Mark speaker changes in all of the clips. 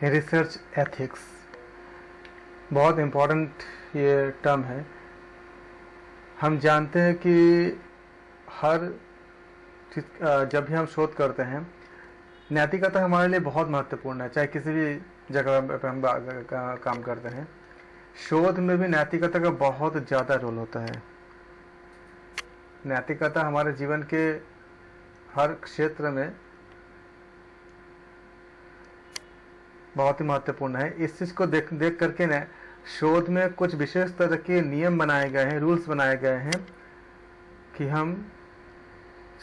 Speaker 1: Research ethics बहुत important ये term है। हम जानते हैं कि हर जब भी हम शोध करते हैं, नैतिकता हमारे लिए बहुत महत्वपूर्ण है। चाहे किसी भी जगह पर हम काम करते हैं, शोध में भी नैतिकता का बहुत ज़्यादा रोल होता है। नैतिकता हमारे जीवन के हर क्षेत्र में बहुत ही महत्वपूर्ण है। इस चीज़ को देख करके न शोध में कुछ विशेष तरह के नियम बनाए गए हैं, रूल्स बनाए गए हैं कि हम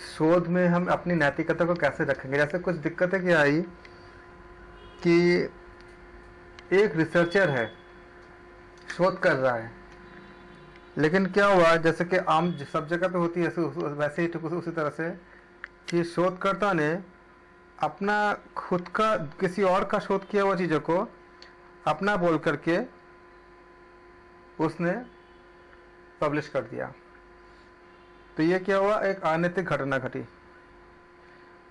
Speaker 1: शोध में हम अपनी नैतिकता को कैसे रखेंगे। जैसे कुछ दिक्कतें क्या आई कि एक रिसर्चर है, शोध कर रहा है, लेकिन क्या हुआ, जैसे कि आम सब जगह पे होती है वैसे ही उसी तरह से कि शोधकर्ता ने अपना खुद का किसी और का शोध किया हुआ चीज़ों को अपना बोल करके उसने पब्लिश कर दिया। तो ये क्या हुआ, एक अनैतिक घटना घटी।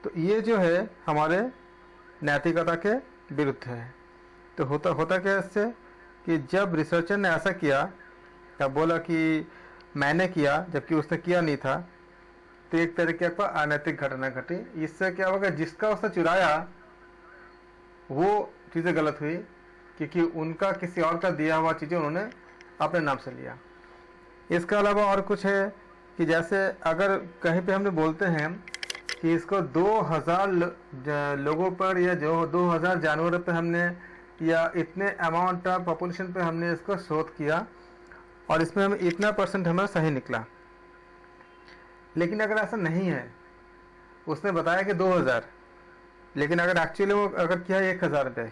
Speaker 1: तो ये जो है हमारे नैतिकता के विरुद्ध है। तो होता क्या इससे कि जब रिसर्चर ने ऐसा किया, तब बोला कि मैंने किया, जबकि उसने किया नहीं था, तो एक तरीके का अनैतिक घटना घटी। इससे क्या होगा, जिसका उसने चुराया वो चीज़ें गलत हुई, क्योंकि उनका किसी और का दिया हुआ चीज़ें उन्होंने अपने नाम से लिया। इसके अलावा और कुछ है कि जैसे अगर कहीं पे हमने बोलते हैं कि इसको 2000 लोगों पर या जो 2000 जानवरों पे हमने या इतने अमाउंट ऑफ पॉपुलेशन पे हमने इसको शोध किया और इसमें हमें इतना % हमारा सही निकला, लेकिन अगर ऐसा नहीं है, उसने बताया कि 2000, लेकिन अगर एक्चुअली वो अगर किया 1000 पे,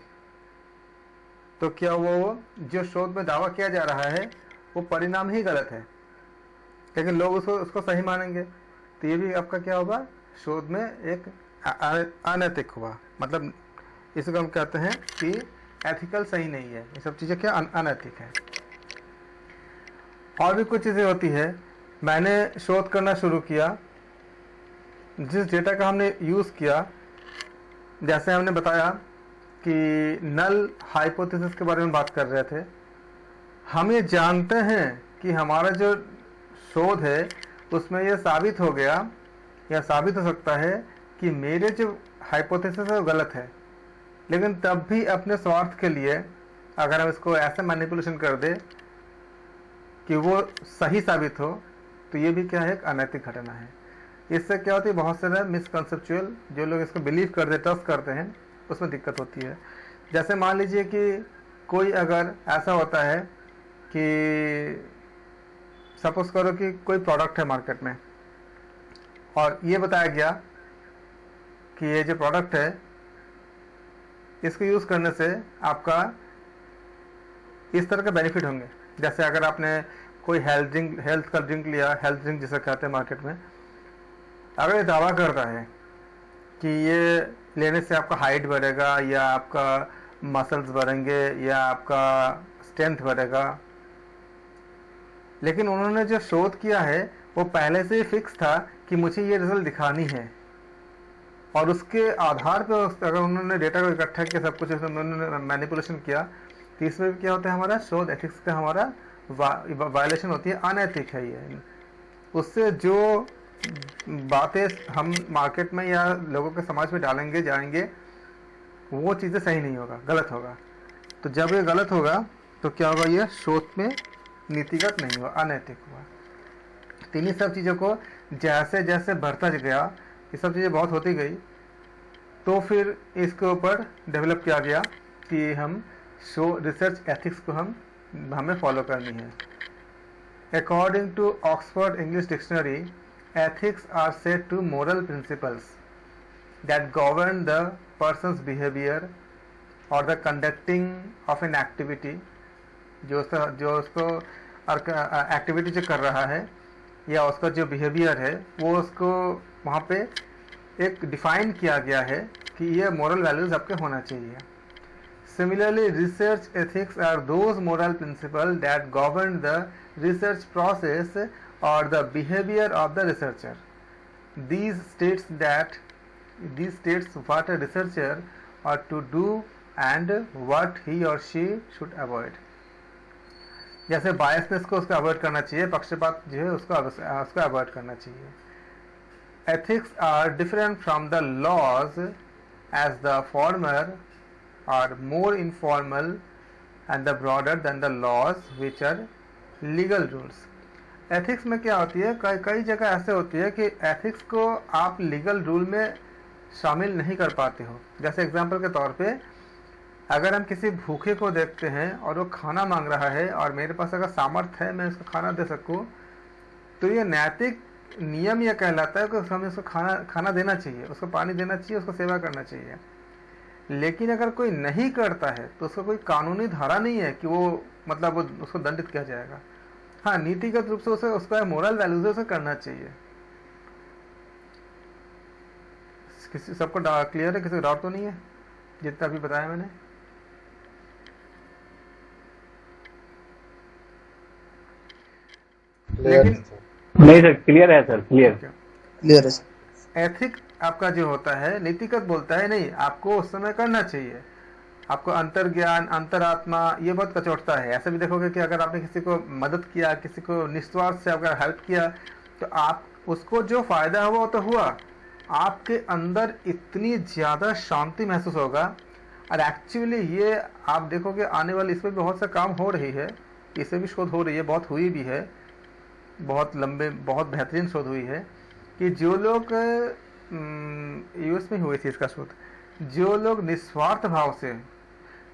Speaker 1: तो क्या वो जो शोध में दावा किया जा रहा है वो परिणाम ही गलत है, लेकिन लोग उसको सही मानेंगे। तो ये भी आपका क्या होगा, शोध में एक अनैतिक हुआ। मतलब इसको हम कहते हैं कि एथिकल सही नहीं है, ये सब चीज़ें क्या अनैतिक है। और भी कुछ चीज़ें होती है। मैंने शोध करना शुरू किया, जिस डेटा का हमने यूज़ किया, जैसे हमने बताया कि नल हाइपोथेसिस के बारे में बात कर रहे थे। हम ये जानते हैं कि हमारा जो शोध है उसमें यह साबित हो गया या साबित हो सकता है कि मेरे जो हाइपोथेसिस है वो गलत है, लेकिन तब भी अपने स्वार्थ के लिए अगर हम इसको ऐसे मैनिपुलेशन कर दे कि वो सही साबित हो, तो ये भी क्या है, एक अनैतिक घटना है। इससे क्या होती है, बहुत सारे मिसकंसेप्चुअल जो लोग इसको बिलीव करते, ट्रस्ट करते हैं, उसमें दिक्कत होती है। जैसे मान लीजिए कि कोई अगर ऐसा होता है कि सपोज करो कि कोई प्रोडक्ट है मार्केट में और ये बताया गया कि ये जो प्रोडक्ट है इसको यूज़ करने से आपका इस तरह के बेनिफिट होंगे। जैसे अगर आपने कोई हेल्थ का ड्रिंक लिया, हेल्थ ड्रिंक जिसे कहते हैं मार्केट में, अगर ये दावा करता है कि ये लेने से आपका हाइट बढ़ेगा या आपका मसल्स बढ़ेंगे या आपका स्ट्रेंथ बढ़ेगा, लेकिन उन्होंने जो शोध किया है वो पहले से ही फिक्स था कि मुझे ये रिजल्ट दिखानी है, और उसके आधार पर अगर उन्होंने डेटा को इकट्ठा किया, सब कुछ उन्होंने मैनिपुलेशन किया, तो इसमें क्या होता है, हमारा शोध एथिक्स का हमारा वायलेशन होती है, अनैतिक है ये। उससे जो बातें हम मार्केट में या लोगों के समाज में डालेंगे जाएंगे, वो चीज़ें सही नहीं होगा, गलत होगा। तो जब ये गलत होगा तो क्या होगा, ये शोध में नीतिगत नहीं हुआ, अनैतिक हुआ। तो इन्हीं सब चीज़ों को जैसे जैसे बढ़ता गया, ये सब चीज़ें बहुत होती गई, तो फिर इसके ऊपर डेवलप किया गया कि हम रिसर्च एथिक्स को हमें फॉलो करनी है। According to Oxford English dictionary, ethics are said to moral principles that govern the person's behavior or the conducting of an activity, जो उसको एक्टिविटी जो कर रहा है या उसका जो बिहेवियर है वो उसको वहाँ पे एक डिफाइन किया गया है कि ये मोरल वैल्यूज आपके होना चाहिए। Similarly, research ethics are those moral principles that govern the research process or the behavior of the researcher. These states what a researcher ought to do and what he और she should avoid. जैसे biasness को उसको avoid करना चाहिए, पक्षपात जो है उसको अवॉइड करना चाहिए। Ethics are different from the laws as the former are more informal and the broader than the laws which are legal rules. Ethics में क्या होती है, कई जगह ऐसे होती है कि एथिक्स को आप लीगल रूल में शामिल नहीं कर पाते हो। जैसे एग्जांपल के तौर पे, अगर हम किसी भूखे को देखते हैं और वो खाना मांग रहा है और मेरे पास अगर सामर्थ्य है मैं उसको खाना दे सकूं, तो ये नैतिक नियम यह कहलाता है कि हमें उसको खाना देना चाहिए, उसको पानी देना चाहिए, उसको सेवा करना चाहिए। लेकिन अगर कोई नहीं करता है तो उसका कोई कानूनी धारा नहीं है कि वो मतलब वो उसको दंडित किया जाएगा। हाँ, नीतिगत रूप से उसे उसका मोरल वैल्यूज उसे करना चाहिए। किसी सबको क्लियर है? किसी को डाउट तो नहीं है जितना अभी बताया मैंने? लेकिन
Speaker 2: नहीं सर, क्लियर है सर, क्लियर है सर।
Speaker 1: एथिक आपका जो होता है, नीतिगत बोलता है नहीं, आपको उस समय करना चाहिए। आपको अंतर्ज्ञान, अंतरात्मा, ये बहुत कचोटता है। ऐसा भी देखोगे कि अगर आपने किसी को मदद किया, किसी को निस्वार्थ से अगर हेल्प किया, तो आप उसको जो फायदा हुआ वो तो हुआ, आपके अंदर इतनी ज़्यादा शांति महसूस होगा। और एक्चुअली ये आप देखोगे आने वाले इसमें भी बहुत सा काम हो रही है, इससे भी शोध हो रही है, बहुत हुई भी है, बहुत लंबे बहुत बेहतरीन शोध हुई है कि जो लोग यूएस में हुई थी इसका शोध, जो लोग निस्वार्थ भाव से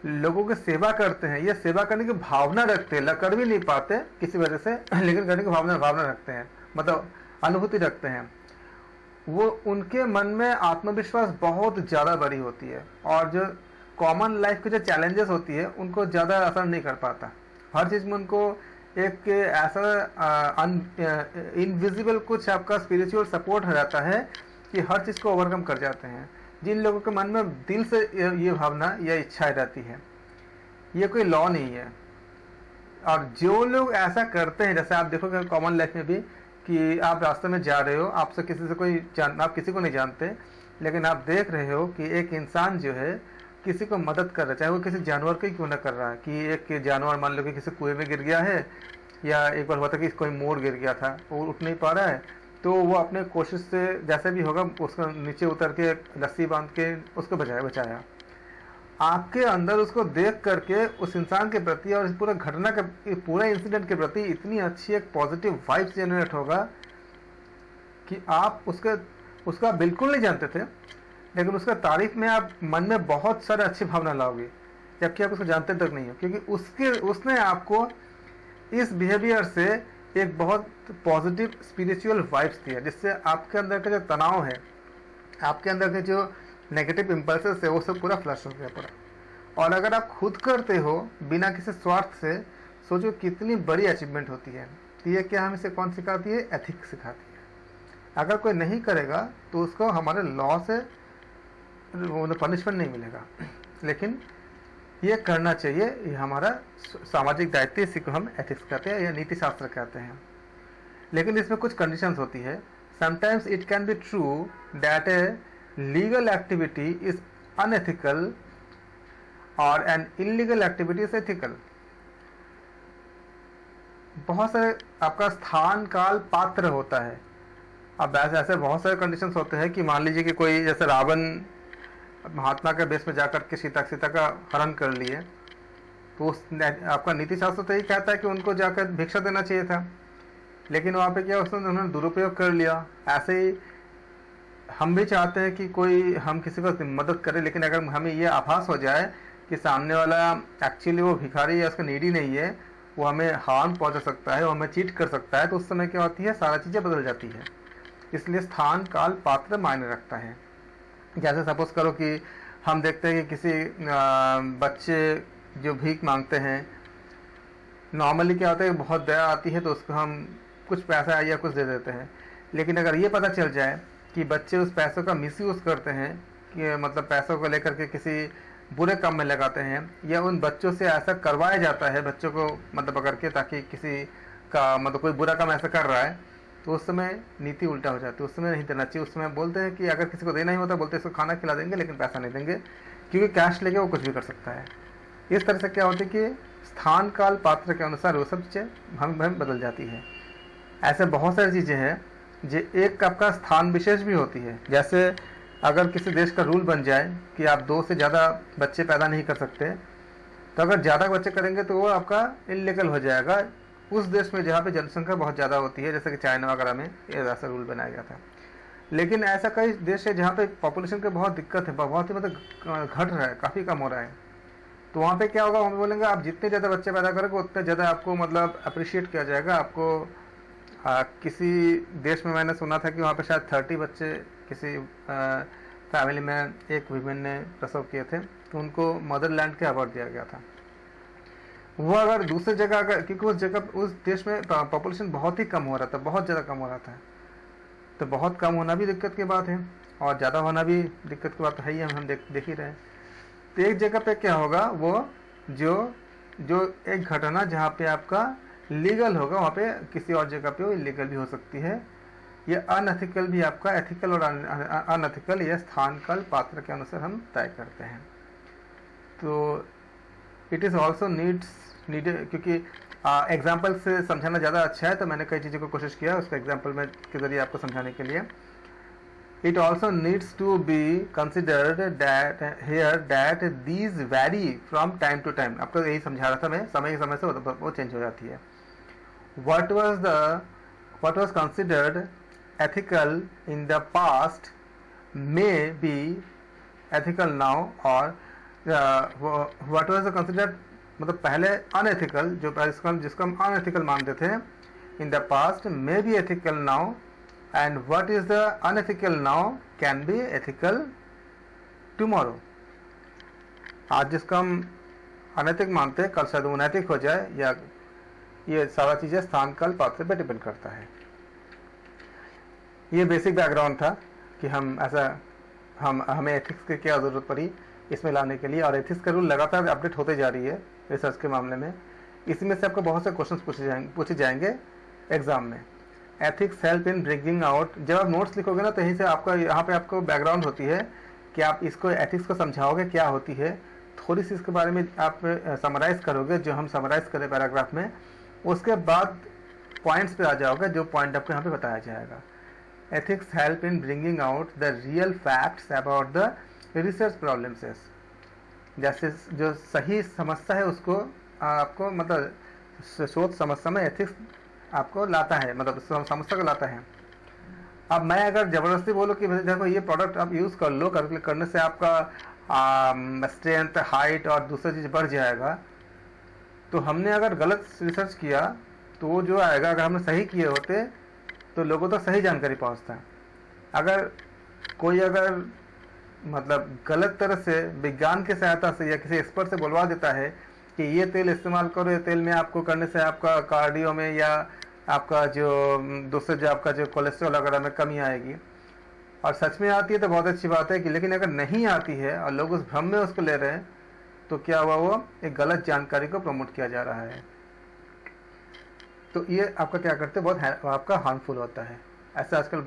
Speaker 1: लोगों की सेवा करते हैं, ये सेवा करने की भावना रखते हैं, कर भी नहीं पाते किसी वजह से, लेकिन करने की भावना रखते हैं, मतलब अनुभूति रखते हैं, वो उनके मन में आत्मविश्वास बहुत ज़्यादा बड़ी होती है। और जो कॉमन लाइफ की जो चैलेंजेस होती है उनको ज़्यादा असर नहीं कर पाता। हर चीज़ में उनको एक ऐसा इनविजिबल कुछ आपका स्पिरिचुअल सपोर्ट रहता है कि हर चीज़ को ओवरकम कर जाते हैं। जिन लोगों के मन में दिल से ये भावना या इच्छाएं रहती है, ये कोई लॉ नहीं है। और जो लोग ऐसा करते हैं, जैसे आप देखोगे कॉमन लाइफ में भी कि आप रास्ते में जा रहे हो, आपसे किसी से आप किसी को नहीं जानते, लेकिन आप देख रहे हो कि एक इंसान जो है किसी को मदद कर रहा है, चाहे वो किसी जानवर को ही क्यों ना कर रहा है। कि एक जानवर मान लो कि किसी कुएं में गिर गया है, या एक बार हुआ था कि कोई मोर गिर गया था, वो उठ नहीं पा रहा है, तो वो अपने कोशिश से जैसे भी होगा उसको नीचे उतर के रस्सी बांध के उसको बचाया। आपके अंदर उसको देख करके उस इंसान के प्रति और इस पूरा घटना के पूरे इंसिडेंट के प्रति इतनी अच्छी एक पॉजिटिव वाइब्स जनरेट होगा कि आप उसका बिल्कुल नहीं जानते थे, लेकिन उसका तारीफ में आप मन में बहुत सारे अच्छी भावना लाओगे, जबकि आप उसको जानते तक नहीं हो, क्योंकि उसने आपको इस बिहेवियर से एक बहुत पॉजिटिव स्पिरिचुअल वाइब्स दिया, जिससे आपके अंदर का जो तनाव है, आपके अंदर के जो नेगेटिव इम्पल्सेस है, वो सब पूरा फ्लश हो गया पूरा। और अगर आप खुद करते हो बिना किसी स्वार्थ से, सोचो कितनी बड़ी अचीवमेंट होती है। तो ये क्या हमें से कौन सिखाती है? एथिक्स सिखाती है। अगर कोई नहीं करेगा तो उसको हमारे लॉ से पनिशमेंट नहीं मिलेगा, लेकिन ये करना चाहिए। ये हमारा सामाजिक दायित्व, इसी को हम एथिक्स कहते हैं या नीति शास्त्र कहते हैं। लेकिन इसमें कुछ कंडीशंस होती है। Sometimes it can be true that a legal activity is unethical और an illegal activity is ethical. बहुत सारे आपका स्थान, काल, पात्र होता है। अब ऐसे बहुत सारे कंडीशंस होते हैं कि मान लीजिए कि कोई जैसे रावण महात्मा के बेस में जाकर के सीता का हरण कर लिए, तो आपका नीति शास्त्र तो यही कहता है कि उनको जाकर भिक्षा देना चाहिए था, लेकिन वहाँ पे क्या उन्होंने दुरुपयोग कर लिया। ऐसे ही हम भी चाहते हैं कि हम किसी को मदद करें, लेकिन अगर हमें ये आभास हो जाए कि सामने वाला एक्चुअली वो भिखारी या उसका नीडी नहीं है, वो हमें हार्म पहुँचा सकता है, वो हमें चीट कर सकता है, तो उस समय क्या होती है, सारा चीज़ें बदल जाती है। इसलिए स्थान, काल, पात्र मायने रखता है। जैसे सपोज करो कि हम देखते हैं कि किसी बच्चे जो भीख मांगते हैं, नॉर्मली क्या होता है, बहुत दया आती है तो उसको हम कुछ पैसा या कुछ दे देते हैं। लेकिन अगर ये पता चल जाए कि बच्चे उस पैसों का मिसयूज़ करते हैं, कि मतलब पैसों को लेकर के किसी बुरे काम में लगाते हैं, या उन बच्चों से ऐसा करवाया जाता है, बच्चों को मतलब पकड़ के, ताकि किसी का मतलब कोई बुरा काम ऐसा कर रहा है, तो उस समय नीति उल्टा हो जाती है। उस समय नहीं देना चाहिए। उस समय बोलते हैं कि अगर किसी को देना ही होता, बोलते हैं इसको खाना खिला देंगे लेकिन पैसा नहीं देंगे, क्योंकि कैश लेके वो कुछ भी कर सकता है। इस तरह से क्या होता है कि स्थान काल पात्र के अनुसार वो सब चीज़ें हम बदल जाती है। ऐसे बहुत सारी चीज़ें हैं जो एक आपका स्थान विशेष भी होती है। जैसे अगर किसी देश का रूल बन जाए कि आप 2 से ज़्यादा बच्चे पैदा नहीं कर सकते, तो अगर ज़्यादा बच्चे करेंगे तो वो आपका इलीगल हो जाएगा उस देश में जहाँ पे जनसंख्या बहुत ज़्यादा होती है, जैसे कि चाइना वगैरह में ये ऐसा रूल बनाया गया था। लेकिन ऐसा कई देश है जहाँ पे पॉपुलेशन की बहुत दिक्कत है, बहुत ही मतलब घट रहा है, काफ़ी कम हो रहा है। तो वहाँ पे क्या होगा, हम बोलेंगे आप जितने ज़्यादा बच्चे पैदा करोगे उतने ज़्यादा आपको मतलब अप्रिशिएट किया जाएगा। आपको किसी देश में मैंने सुना था कि वहाँ पे शायद 30 बच्चे किसी फैमिली में एक वीमेन ने प्रसव किए थे, तो उनको मदरलैंड के अवार्ड दिया गया था। वो अगर दूसरी जगह अगर, क्योंकि उस जगह उस देश में पॉपुलेशन बहुत ही कम हो रहा था, बहुत ज़्यादा कम हो रहा था, तो बहुत कम होना भी दिक्कत की बात है और ज़्यादा होना भी दिक्कत की बात है ही, हम देख ही रहे हैं। तो एक जगह पे क्या होगा, वो जो एक घटना जहाँ पे आपका लीगल होगा वहाँ पे किसी और जगह पे वो इलीगल भी हो सकती है। ये अनएथिकल भी आपका एथिकल और अनएथिकल ये स्थान काल पात्र के अनुसार हम तय करते हैं। तो इट इज़ ऑल्सो नीडेड, क्योंकि एग्जाम्पल से समझाना ज़्यादा अच्छा है, तो मैंने कई चीज़ों को कोशिश किया उसका एग्जाम्पल में के ज़रिए आपको समझाने के लिए। It also needs to be considered that here that these vary from time to time. आपको यही समझा रहा था मैं, समय से वो चेंज हो जाती है। What was considered ethical in the past may be ethical now, और what was considered मतलब पहले unethical, जिसको हम unethical मानते थे in the past may be ethical now, and what is the unethical now can be ethical tomorrow. आज जिसको हम अनैतिक मानते हैं कल शायद वो नैतिक हो जाए, या ये सारा चीज़ें स्थान काल पात्र पे डिपेंड करता है। ये बेसिक बैकग्राउंड था कि हमें एथिक्स की क्या ज़रूरत पड़ी इसमें लाने के लिए, और एथिक्स का रूल लगातार अपडेट होते जा रही है रिसर्च के मामले में। इसी में से आपको बहुत से क्वेश्चन पूछे जाएंगे एग्जाम में। Ethics help in bringing out, जब आप नोट्स लिखोगे ना तो यहीं से आपका यहाँ पे आपको बैकग्राउंड होती है कि आप इसको एथिक्स को समझाओगे क्या होती है, थोड़ी सी इसके बारे में आप समराइज़ करोगे जो हम समराइज़ करें पैराग्राफ में, उसके बाद पॉइंट्स पे आ जाओगे जो पॉइंट आपको यहाँ पे बताया जाएगा। Ethics help in bringing out the real facts about the research problems, जैसे जो सही समस्या है उसको आपको मतलब शोध समस्या में एथिक्स आपको लाता है, मतलब समस्या को लाता है। अब मैं अगर ज़बरदस्ती बोलूँ कि देखो ये प्रोडक्ट आप यूज़ कर लो, करने से आपका स्ट्रेंथ, हाइट और दूसरी चीज़ बढ़ जाएगा, तो हमने अगर गलत रिसर्च किया तो वो जो आएगा, अगर हमने सही किए होते तो लोगों तक सही जानकारी पहुँचता है। अगर कोई मतलब गलत तरह से विज्ञान की सहायता से या किसी एक्सपर्ट से बोलवा देता है कि ये तेल इस्तेमाल करो, ये तेल में आपको करने से आपका कार्डियो में या आपका जो दूसरे जो आपका जो कोलेस्ट्रॉल वगैरह में कमी आएगी, और सच में आती है तो बहुत अच्छी बात है कि, लेकिन अगर नहीं आती है और लोग उस भ्रम में उसको ले रहे हैं तो क्या हुआ, वो एक गलत जानकारी को प्रमोट किया जा रहा है। तो ये आपका क्या करते हैं, बहुत आपका हार्मफुल होता है। ऐसा आजकल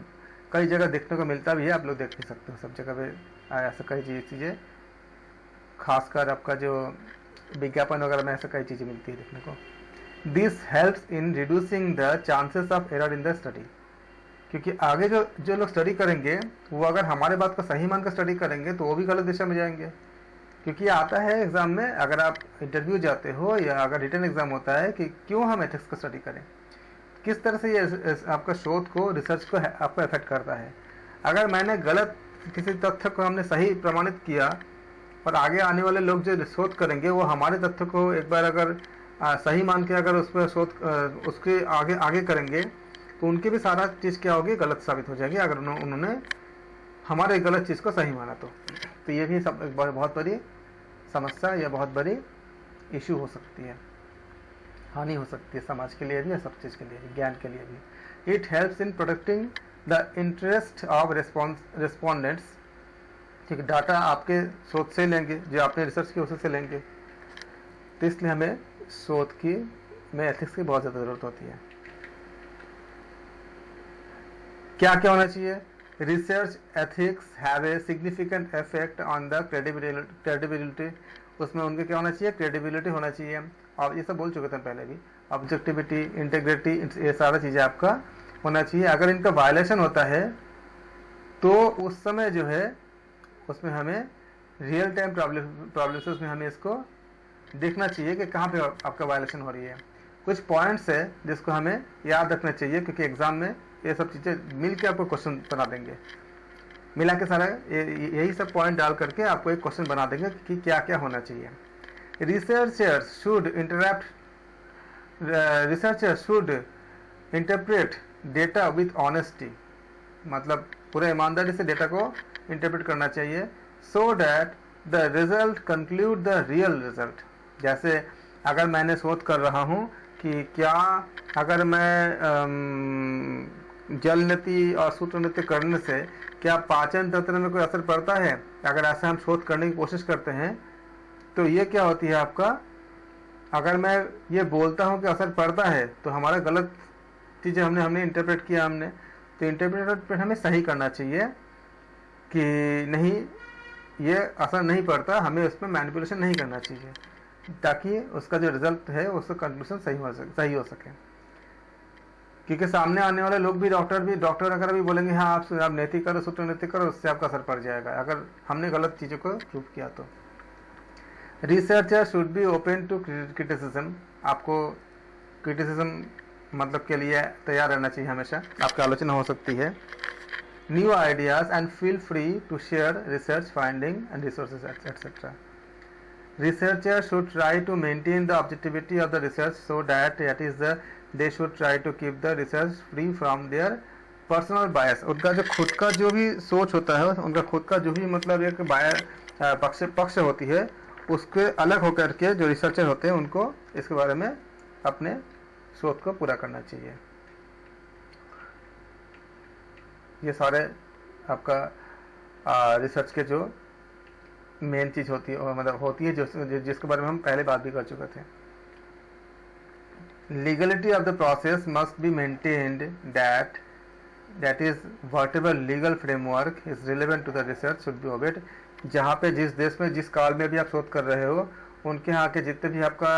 Speaker 1: कई जगह देखने को मिलता भी है, आप लोग देख भी सकते हो सब जगह पे ऐसा कई चीज़ें, खासकर आपका जो विज्ञापन वगैरह में ऐसा कई चीज़ें मिलती है देखने को। This helps in reducing the chances of error in the study, क्योंकि आगे जो लोग स्टडी करेंगे वो अगर हमारे बात को सही मान कर स्टडी करेंगे तो वो भी गलत दिशा में जाएंगे। क्योंकि आता है एग्ज़ाम में, अगर आप इंटरव्यू जाते हो या अगर रिटन एग्ज़ाम होता है कि क्यों हम एथिक्स को स्टडी करें, किस तरह से ये आपका शोध को, रिसर्च को आपको इफेक्ट करता है। अगर मैंने गलत किसी तथ्य को हमने सही प्रमाणित किया और आगे आने वाले लोग जो शोध करेंगे वो हमारे तथ्य को एक बार अगर सही मान के अगर उस पर शोध उसके आगे करेंगे तो उनकी भी सारा चीज़ क्या होगी, गलत साबित हो जाएगी अगर उन्होंने हमारे गलत चीज़ को सही माना तो ये भी सब बहुत बड़ी समस्या या बहुत बड़ी इशू हो सकती है, हानि हो सकती है समाज के लिए भी या सब चीज़ के लिए भी, ज्ञान के लिए भी। It helps in protecting the interest of respondents, ठीक, डाटा आपके शोध से लेंगे, जो आपने रिसर्च की उसी से लेंगे, तो इसलिए हमें शोध की में एथिक्स की बहुत ज़्यादा ज़रूरत होती है। क्या क्या होना चाहिए, research ethics have a significant effect on the credibility, उसमें उनके क्या होना चाहिए, क्रेडिबिलिटी होना चाहिए। और ये सब बोल चुके थे पहले भी, ऑब्जेक्टिविटी, इंटेग्रिटी, ये सारा चीज़ें आपका होना चाहिए। अगर इनका वायलेशन होता है तो उस समय जो है उसमें हमें रियल टाइम प्रॉब्लम्स में हमें इसको देखना चाहिए कि कहाँ पे आपका वायलेशन हो रही है। कुछ पॉइंट्स है जिसको हमें याद रखना चाहिए, क्योंकि एग्जाम में ये सब चीज़ें मिल के आपको क्वेश्चन बना देंगे, मिला के सारा यही सब पॉइंट डाल करके आपको एक क्वेश्चन बना देंगे कि क्या क्या होना चाहिए। Researchers should interpret data with honesty, मतलब पूरे ईमानदारी से डेटा को इंटरप्रेट करना चाहिए, so that the result conclude the real result. जैसे अगर मैंने शोध कर रहा हूँ कि क्या अगर मैं जल नीति और सूत्र नृत्य करने से क्या पाचन तंत्र में कोई असर पड़ता है, अगर ऐसा हम शोध करने की कोशिश करते हैं तो ये क्या होती है आपका, अगर मैं ये बोलता हूँ कि असर पड़ता है तो हमारा गलत चीज़ें हमने इंटरप्रेट किया हमने, तो इंटरप्रेट हमें सही करना चाहिए कि नहीं ये असर नहीं पड़ता, हमें उसमें मैनिपुलेशन नहीं करना चाहिए, ताकि उसका जो रिजल्ट है उसका कंक्लूजन सही हो सके। क्योंकि सामने आने वाले लोग भी डॉक्टर अगर भी बोलेंगे हाँ आप नैतिक करो, सूत्र नैतिक करो, उससे आपका असर पड़ जाएगा अगर हमने गलत चीज़ों को प्रूव किया तो। Researcher should be open to criticism, आपको क्रिटिसिज्म मतलब के लिए तैयार रहना चाहिए, हमेशा आपकी आलोचना हो सकती है। New ideas and feel free to share research finding and resources etcetera. Researchers should try to maintain the objectivity of the research, so that they should try to keep the research free from their personal bias। उनका जो खुद का जो भी सोच होता है, उनका खुद का जो भी मतलब एक पक्ष होती है, उसके अलग होकर के जो रिसर्चर होते हैं उनको इसके बारे में अपने शोध को पूरा करना चाहिए। ये सारे आपका रिसर्च के जो मेन चीज होती है, मतलब होती है जिसके बारे में हम पहले बात भी कर चुके थे। Legality of the process must be maintained, that is whatever legal framework is relevant to the research should be obeyed. जहाँ पे जिस देश में जिस काल में भी आप शोध कर रहे हो, उनके यहाँ के जितने भी आपका,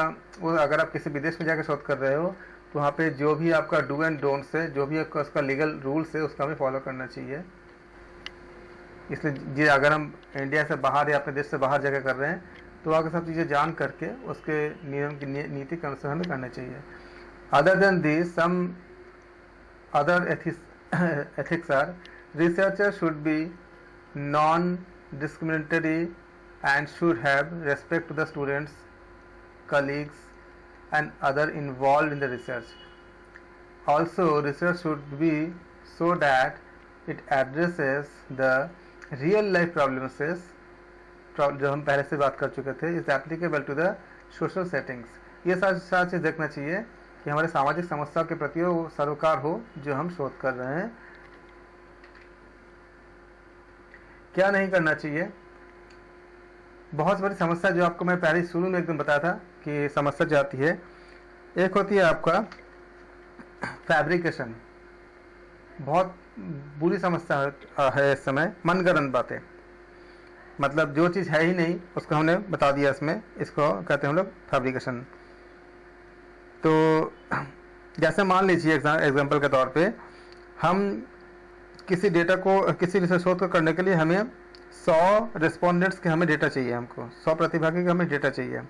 Speaker 1: अगर आप किसी विदेश में जाकर शोध कर रहे हो तो वहाँ पे जो भी आपका डू एंड डोंट्स है, जो भी आपका उसका लीगल रूल्स है, उसका हमें फॉलो करना चाहिए। इसलिए अगर हम इंडिया से बाहर या अपने देश से बाहर जगह कर रहे हैं तो आगे सब चीज़ें जान करके उसके नियम की नीति के अनुसार हमें करना चाहिए। Other than this some other ethics are researcher should be non discriminatory and should have respect to the students, colleagues and other involve in the research. Also research should be so that it addresses the real life problems जो हम पहले से बात कर चुके थे, is applicable to the social settings. ये सारी चीज़ देखना चाहिए कि हमारे सामाजिक समस्याओं के प्रति वो सरोकार हो जो हम शोध कर रहे हैं। क्या नहीं करना चाहिए, बहुत बड़ी समस्या जो आपको मैं पहले शुरू में एकदम बताया था कि समस्या जो आती है, एक होती है आपका फैब्रिकेशन, बहुत बुरी समस्या है इस समय। मनगढ़ंत बातें, मतलब जो चीज़ है ही नहीं उसको हमने बता दिया, इसमें इसको कहते हैं हम लोग फैब्रिकेशन। तो जैसे मान लीजिए एग्जांपल के तौर पे, हम किसी डेटा को, किसी रिसर्च शोध को करने के लिए हमें 100 रिस्पोंडेंट्स के हमें डेटा चाहिए, हमको 100 प्रतिभागी का हमें डेटा चाहिए,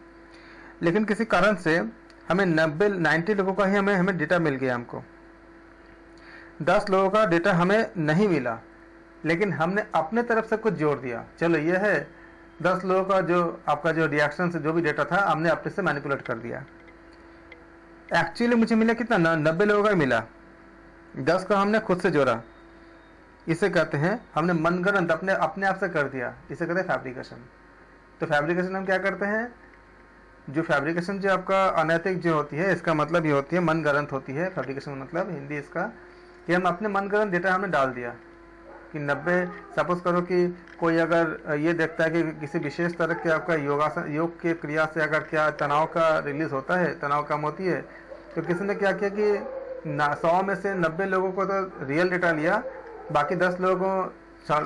Speaker 1: लेकिन किसी कारण से हमें 90 लोगों का ही हमें डेटा मिल गया, हमको 10 लोगों का डेटा हमें नहीं मिला, लेकिन हमने अपने तरफ से कुछ जोड़ दिया। चलो ये है 10 लोगों का जो आपका जो रिएक्शन से जो भी डेटा था हमने अपने से मैनिपुलेट कर दिया। एक्चुअली मुझे मिला कितना, 90 लोगों का मिला, 10 का हमने खुद से जोड़ा। इसे कहते हैं हमने मनगढ़ंत अपने आप से कर दिया, इसे कहते हैं फैब्रिकेशन। तो फैब्रिकेशन हम क्या करते हैं, जो फैब्रिकेशन जो आपका अनैतिक जो होती है, इसका मतलब ये होती है मनगढ़ंत होती है। फैब्रिकेशन मतलब हिंदी इसका कि हम अपने मनगढ़ंत डेटा हमने डाल दिया कि 90, सपोज करो कि कोई अगर ये देखता है कि किसी विशेष तरह के आपका योग के क्रिया से अगर क्या तनाव का रिलीज होता है, तनाव कम होती है, तो किसी ने क्या किया कि 100 में से 90 लोगों को तो रियल डेटा लिया बाकी 10 लोगों को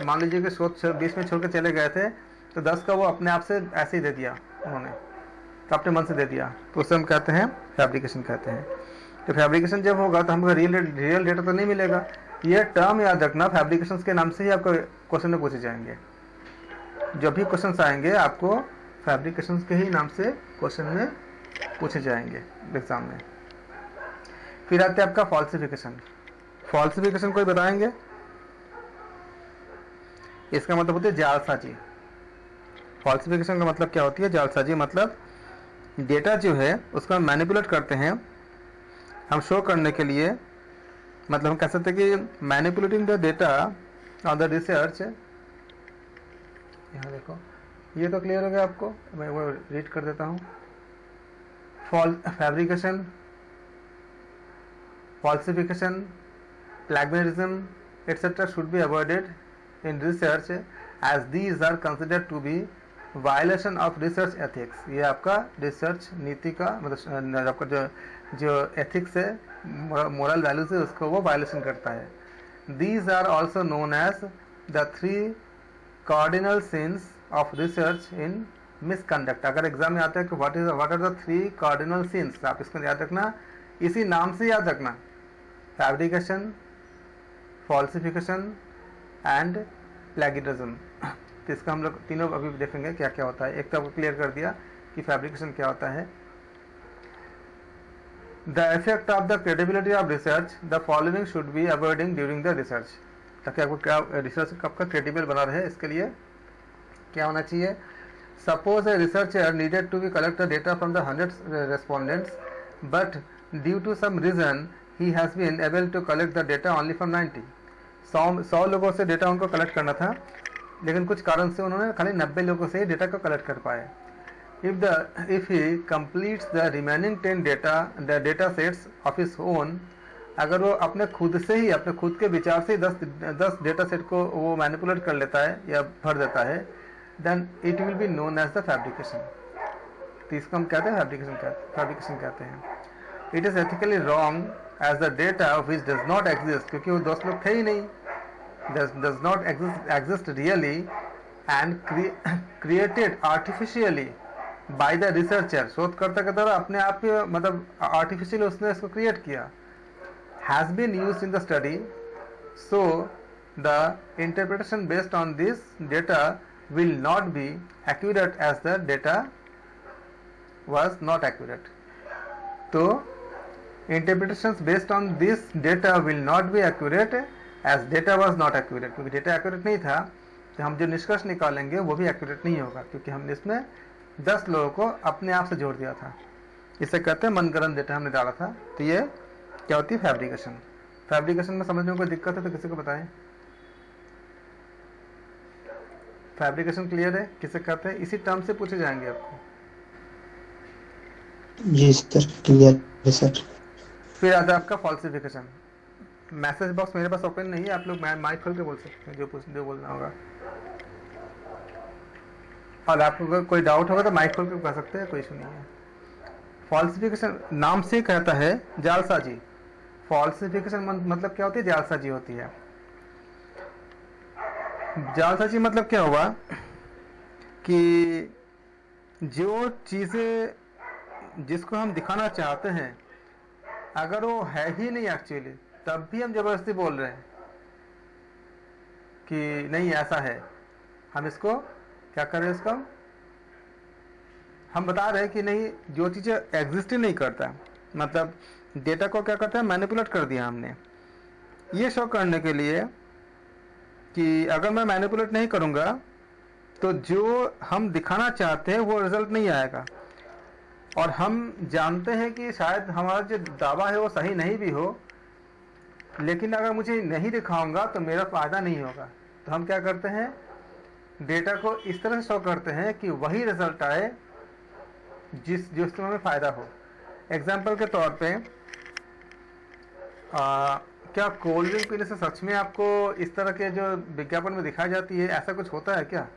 Speaker 1: मान लीजिए कि शोध बीच में छोड़ के चले गए थे, तो 10 का वो अपने आप से ऐसे ही दे दिया उन्होंने, तो अपने मन से दे दिया, तो उसे हम कहते हैं फैब्रिकेशन कहते हैं। तो फैब्रिकेशन जब होगा तो हमको रियल डेटा तो नहीं मिलेगा। ये टर्म याद रखना, फैब्रिकेशन के नाम से ही आपको क्वेश्चन में पूछे जाएंगे। जब भी क्वेश्चन आएंगे आपको फैब्रिकेशन के ही नाम से क्वेश्चन में पूछे जाएंगे एग्जाम में। फिर आते हैं आपका फॉल्सिफिकेशन। फॉल्सिफिकेशन कोई बताएंगे? इसका मतलब होती है जालसाजी। फॉल्सिफिकेशन का मतलब क्या होती है? जालसाजी मतलब डेटा जो है उसको हम मैनिपुलेट करते हैं हम शो करने के लिए, मतलब हम कह सकते हैं कि manipulating the data on the research. यहाँ देखो, ये तो क्लियर हो गया आपको, मैं वो रीड कर देता हूँ। Fabrication, falsification, plagiarism, etc. should be avoided in research as these are considered to be violation of research ethics। ये आपका रिसर्च नीति का मतलब आपका जो एथिक्स है, मोरल वैल्यूज है, उसको वो वायलेशन करता है। These are also known as the 3 cardinal sins of research in misconduct। अगर एग्जाम में आता है कि what are the 3 cardinal sins, आप इसको याद रखना, इसी नाम से याद रखना, फैब्रिकेशन, फॉल्सिफिकेशन एंड प्लैगियरिज्म। तो इसका हम लोग तीनों अभी देखेंगे क्या क्या होता है। एक तो आपको क्लियर कर दिया कि फैब्रिकेशन क्या होता है। The effect of the credibility of research, the following should be avoiding during the research. ताकि आपको क्या रिसर्च आपका क्रेडिबल बना रहे, इसके लिए क्या होना चाहिए? Suppose a researcher needed to be collect the data from the 100 respondents, but due to some reason he has been able to collect the data only from 90। 100 लोगों से डेटा उनको कलेक्ट करना था, लेकिन कुछ कारण से उन्होंने खाली 90 लोगों से ही डेटा को कलेक्ट कर पाए। if he completes the remaining 10 data sets of his own, अगर वो अपने खुद से ही, अपने खुद के विचार से 10 डेटा सेट को वो मैनिपुलेट कर लेता है या भर देता है, then it will be known as the fabrication। तो इसको हम कहते हैं फैब्रिकेशन कहते हैं। It is ethically wrong as the data which does not exist, क्योंकि वो 10 लोग थे ही नहीं, does not exist really and created artificially by the researcher। शोधकर्ता के द्वारा अपने आप ही मतलब आर्टिफिशियल उसने इसको क्रिएट किया। has been used in the study, so the interpretation based on this data will not be accurate as the data was not accurate। तो interpretations based on this data will not be accurate as data was not accurate। क्योंकि data accurate नहीं था, तो हम जो निष्कर्ष निकालेंगे वो भी एक्यूरेट नहीं होगा, क्योंकि हमने इसमें 10 लोगों को अपने आप से जोड़ दिया था। इसे कहते हैं मनगढ़ंत डेटा हमने डाला था। तो ये क्या होती है? फैब्रिकेशन। फैब्रिकेशन में समझने में कोई दिक्कत है तो किसी को बताएं। फैब्रिकेशन क्लियर है? किसे कहते हैं? इसी टर्म से पूछे जाएंगे आपको।
Speaker 2: जी सर, क्लियर है सर।
Speaker 1: फिर आता है आपका फॉल्सिफिकेशन। मैसेज बॉक्स मेरे पास ओपन नहीं है, आप लोग माइक खोल के बोल सकते हैं जो बोलना होगा, और आपको अगर कोई डाउट होगा तो माइक खोल के कह सकते हैं, कोई इशू नहीं है। फॉल्सिफिकेशन नाम से कहता है जालसाजी। फॉल्सिफिकेशन मतलब क्या होती है? जालसाजी होती है। जालसाजी मतलब क्या हुआ कि जो चीज़ें जिसको हम दिखाना चाहते हैं अगर वो है ही नहीं एक्चुअली, तब भी हम जबरदस्ती बोल रहे हैं कि नहीं ऐसा है। हम इसको क्या कर रहे हैं? इसको हम बता रहे हैं कि नहीं, जो चीज़ें एग्जिस्ट ही नहीं करता, मतलब डेटा को क्या करता है? मैनिपुलेट कर दिया हमने, ये शो करने के लिए कि अगर मैं मैनिपुलेट नहीं करूँगा तो जो हम दिखाना चाहते हैं वो रिजल्ट नहीं आएगा। और हम जानते हैं कि शायद हमारा जो दावा है वो सही नहीं भी हो, लेकिन अगर मुझे नहीं दिखाऊंगा तो मेरा फ़ायदा नहीं होगा। तो हम क्या करते हैं? डेटा को इस तरह से शो करते हैं कि वही रिजल्ट आए जिसमें हमें फ़ायदा हो। एग्जाम्पल के तौर पे क्या कोल्ड ड्रिंक पीने से सच में आपको इस तरह के जो विज्ञापन में दिखाई जाती है, ऐसा कुछ होता है क्या?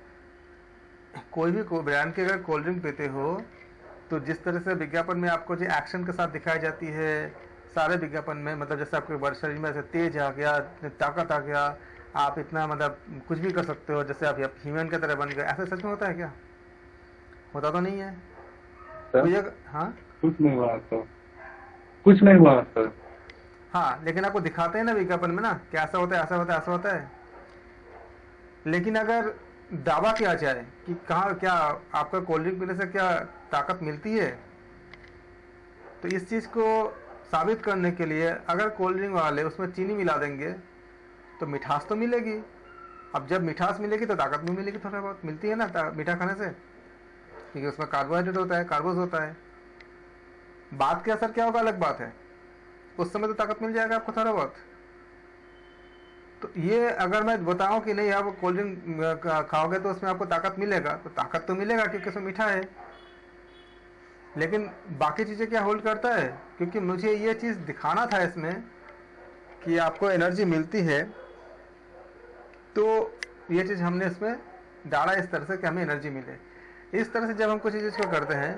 Speaker 1: कोई भी ब्रांड के अगर कोल्ड ड्रिंक पीते हो तो जिस तरह से विज्ञापन में आपको जो एक्शन के साथ दिखाई जाती है सारे विज्ञापन में, मतलब जैसे आपके शरीर में ऐसे तेज आ गया, ताकत आ गया, आप इतना मतलब कुछ भी कर सकते हो, जैसे आप ह्यूमन की तरह बन गए, ऐसा सच में होता है क्या? होता तो नहीं है
Speaker 2: सर
Speaker 1: कोई अगर, हाँ
Speaker 2: कुछ नहीं हुआ सर, कुछ नहीं हुआ सर।
Speaker 1: हाँ, लेकिन आपको दिखाते हैं ना विज्ञापन में ना कि ऐसा होता है, ऐसा होता है, ऐसा होता है। लेकिन अगर दावा किया जाए कि कहाँ क्या आपका कोल्ड ड्रिंक पीने से क्या ताकत मिलती है, तो इस चीज़ को साबित करने के लिए अगर कोल्ड ड्रिंक वाले उसमें चीनी मिला देंगे तो मिठास तो मिलेगी। अब जब मिठास मिलेगी तो ताकत भी मिलेगी, थोड़ा बहुत मिलती है ना मीठा खाने से, क्योंकि उसमें कार्बोहाइड्रेट होता है, कार्बोज होता है। बात के असर क्या होगा अलग बात है, उस समय तो ताकत मिल जाएगा आपको थोड़ा बहुत। तो ये अगर मैं बताऊं कि नहीं आप कोल्ड ड्रिंक खाओगे तो उसमें आपको ताकत मिलेगा, तो ताकत तो मिलेगा क्योंकि उसमें मीठा है। लेकिन बाकी चीज़ें क्या होल्ड करता है, क्योंकि मुझे ये चीज़ दिखाना था इसमें कि आपको एनर्जी मिलती है, तो ये चीज़ हमने इसमें डाला इस तरह से कि हमें एनर्जी मिले। इस तरह से जब हम कुछ चीज़ को करते हैं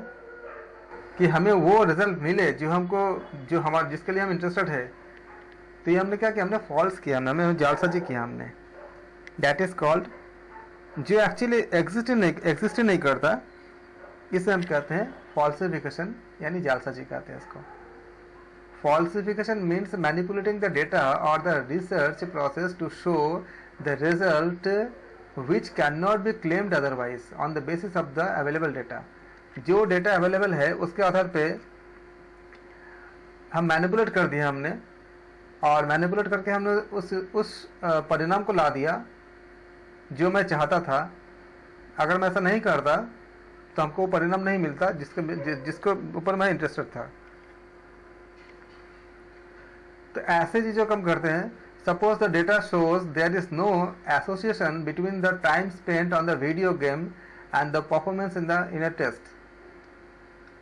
Speaker 1: कि हमें वो रिजल्ट मिले जो हमको, जो हमारे जिसके लिए हम इंटरेस्टेड है, तो ये हमने क्या किया, हमने फॉल्स किया, हमें जालसाजी किया हमने। दैट इज कॉल्ड, जो एक्चुअली एग्जिस्ट नहीं करता, इसे हम कहते हैं फॉल्सिफिकेशन, यानी जालसाजी कहते हैं इसको। Falsification means manipulating the data और the research process to show the result which can not be claimed otherwise on the basis of the available data. जो डेटा अवेलेबल है उसके आधार पे हम मैनिपुलेट कर दिया हमने, और मैनिपुलेट करके हमने उस परिणाम को ला दिया जो मैं चाहता था। अगर मैं ऐसा नहीं करता तो हमको वो परिणाम नहीं मिलता जिसको ऊपर मैं इंटरेस्टेड था। तो ऐसे चीज़ों को हम करते हैं। Suppose the data shows there is no association between the time spent on the video game and the performance in a test.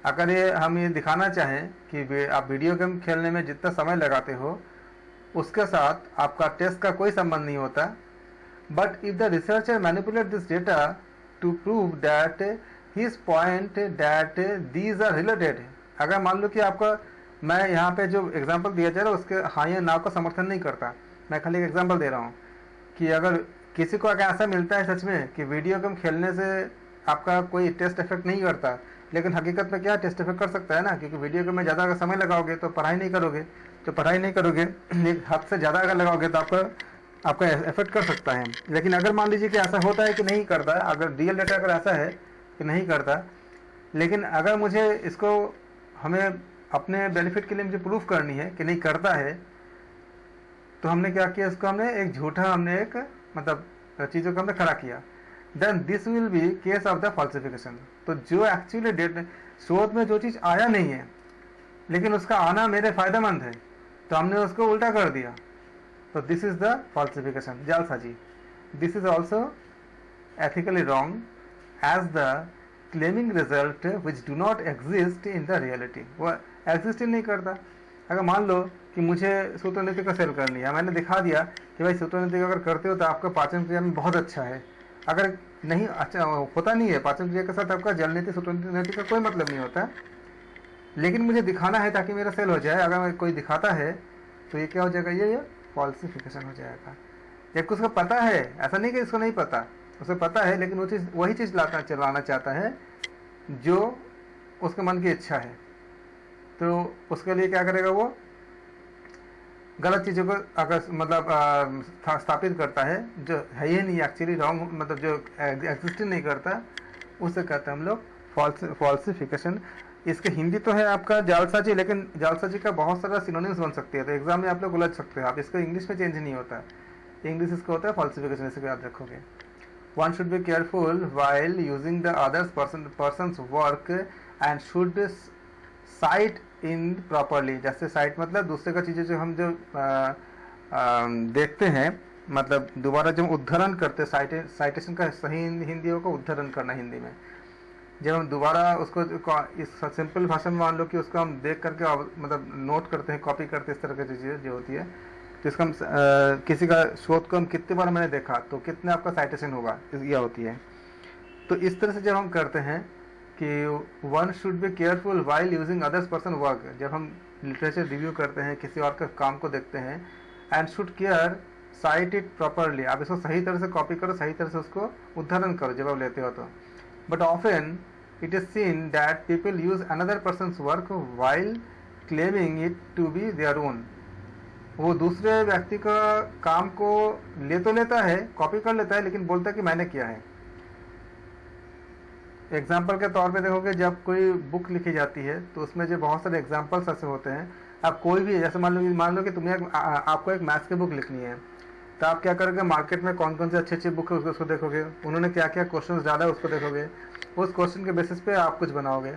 Speaker 1: अगर ये हम ये दिखाना चाहें कि आप वीडियो गेम खेलने में जितना समय लगाते हो उसके साथ आपका टेस्ट का कोई संबंध नहीं होता, but if the researcher manipulate this data to prove that his point that these are related. अगर मान लो कि आपका, मैं यहाँ पे जो एग्जांपल दिया जा रहा है उसके हाँ या ना को समर्थन नहीं करता, मैं खाली एक एग्जांपल दे रहा हूँ कि अगर किसी को अगर ऐसा मिलता है सच में कि वीडियो गेम खेलने से आपका कोई टेस्ट इफेक्ट नहीं करता, लेकिन हकीकत में क्या टेस्ट इफेक्ट कर सकता है ना, क्योंकि वीडियो गेम में ज़्यादा अगर समय लगाओगे तो पढ़ाई नहीं करोगे, तो पढ़ाई नहीं करोगे, एक हद से ज़्यादा अगर लगाओगे तो आपका इफेक्ट कर सकता है। लेकिन अगर मान लीजिए कि ऐसा होता है कि नहीं करता, अगर रियल डेटा अगर ऐसा है कि नहीं करता, लेकिन अगर मुझे इसको, हमें अपने बेनिफिट के लिए मुझे प्रूफ करनी है कि नहीं करता है, तो हमने क्या किया, इसको हमने एक झूठा, हमने एक मतलब चीज़ों को हमने खड़ा किया। Then this will be case of the falsification. तो जो एक्चुअली डेट शोध में जो चीज़ आया नहीं है लेकिन उसका आना मेरे फायदेमंद है, तो हमने उसको उल्टा कर दिया, तो दिस इज द फॉल्सिफिकेशन, जालसाजी। This is also ethically wrong as the claiming result which do not exist in the reality. वो एग्जिस्ट ही नहीं करता। अगर मान लो कि मुझे सूत्र नीति का सेल करनी है, मैंने दिखा दिया कि भाई सूत्र नीति अगर करते हो तो आपका पाचन क्रिया में बहुत अच्छा है। अगर नहीं अच्छा होता नहीं है, पाचन क्रिया के साथ आपका जल नीति सूत्र नीति का कोई मतलब नहीं होता, लेकिन मुझे दिखाना है ताकि मेरा सेल हो जाए। अगर कोई दिखाता है तो ये क्या हो जाएगा, ये फॉल्सिफिकेशन हो जाएगा। एक उसको पता है, ऐसा नहीं कि इसको नहीं पता, उसे पता है, लेकिन वो चीज़, वही चीज़ चलाना चाहता है जो उसके मन की इच्छा है। तो उसके लिए क्या करेगा, वो गलत चीज़ों को अगर मतलब स्थापित करता है जो है ही नहीं, एक्चुअली रॉन्ग, मतलब जो एग्जिस्ट नहीं करता, उसे कहते हैं हम लोग फॉल्सिफिकेशन। इसके हिंदी तो है आपका जालसाजी, लेकिन जालसाजी का बहुत सारा सिनोनिम्स बन सकती है, तो एग्जाम में आप लोग उलझ सकते हो। आप इसको इंग्लिश में चेंज नहीं होता, इंग्लिश इसको होता है फॉल्सिफिकेशन, इसको याद रखोगे। One should be careful while using the others persons work and should site in properly. जैसे साइट मतलब दूसरे का चीज़ें जो हम जो देखते हैं, मतलब दोबारा जब उद्धरण करते, साइटेशन का सही हिंदी होगा उद्धरण करना हिंदी में। जब हम दोबारा उसको इस सिंपल भाषा में मान लो कि उसको हम देख करके मतलब नोट करते हैं, कॉपी करते हैं, इस तरह की चीज़ें जो होती है, तो इसका हम किसी का शोध को हम कितने बार मैंने देखा तो कितने आपका साइटेशन होगा, यह होती है। तो इस तरह से जब हम करते हैं कि one should be careful while using others person work, जब हम लिटरेचर रिव्यू करते हैं, किसी और के काम को देखते हैं, and should care site it properly, आप इसको सही तरह से कॉपी करो, सही तरह से उसको उदाहरण करो जब आप लेते हो तो. But often it is seen that people use another person's work while claiming it to be their own. वो दूसरे व्यक्ति का काम को ले तो लेता है, कॉपी कर लेता है, लेकिन बोलता है कि मैंने किया है. एग्जाम्पल के तौर पे देखोगे, जब कोई बुक लिखी जाती है तो उसमें जो बहुत सारे एग्जाम्पल्स ऐसे होते हैं. आप कोई भी, जैसे मान लो कि तुम्हें आपको एक मैथ्स की बुक लिखनी है, तो आप क्या करोगे, मार्केट में कौन कौन से अच्छी अच्छी बुक है उसको देखोगे, उन्होंने क्या क्या क्वेश्चंस डाला है उसको देखोगे, उस क्वेश्चन के बेसिस पे आप कुछ बनाओगे.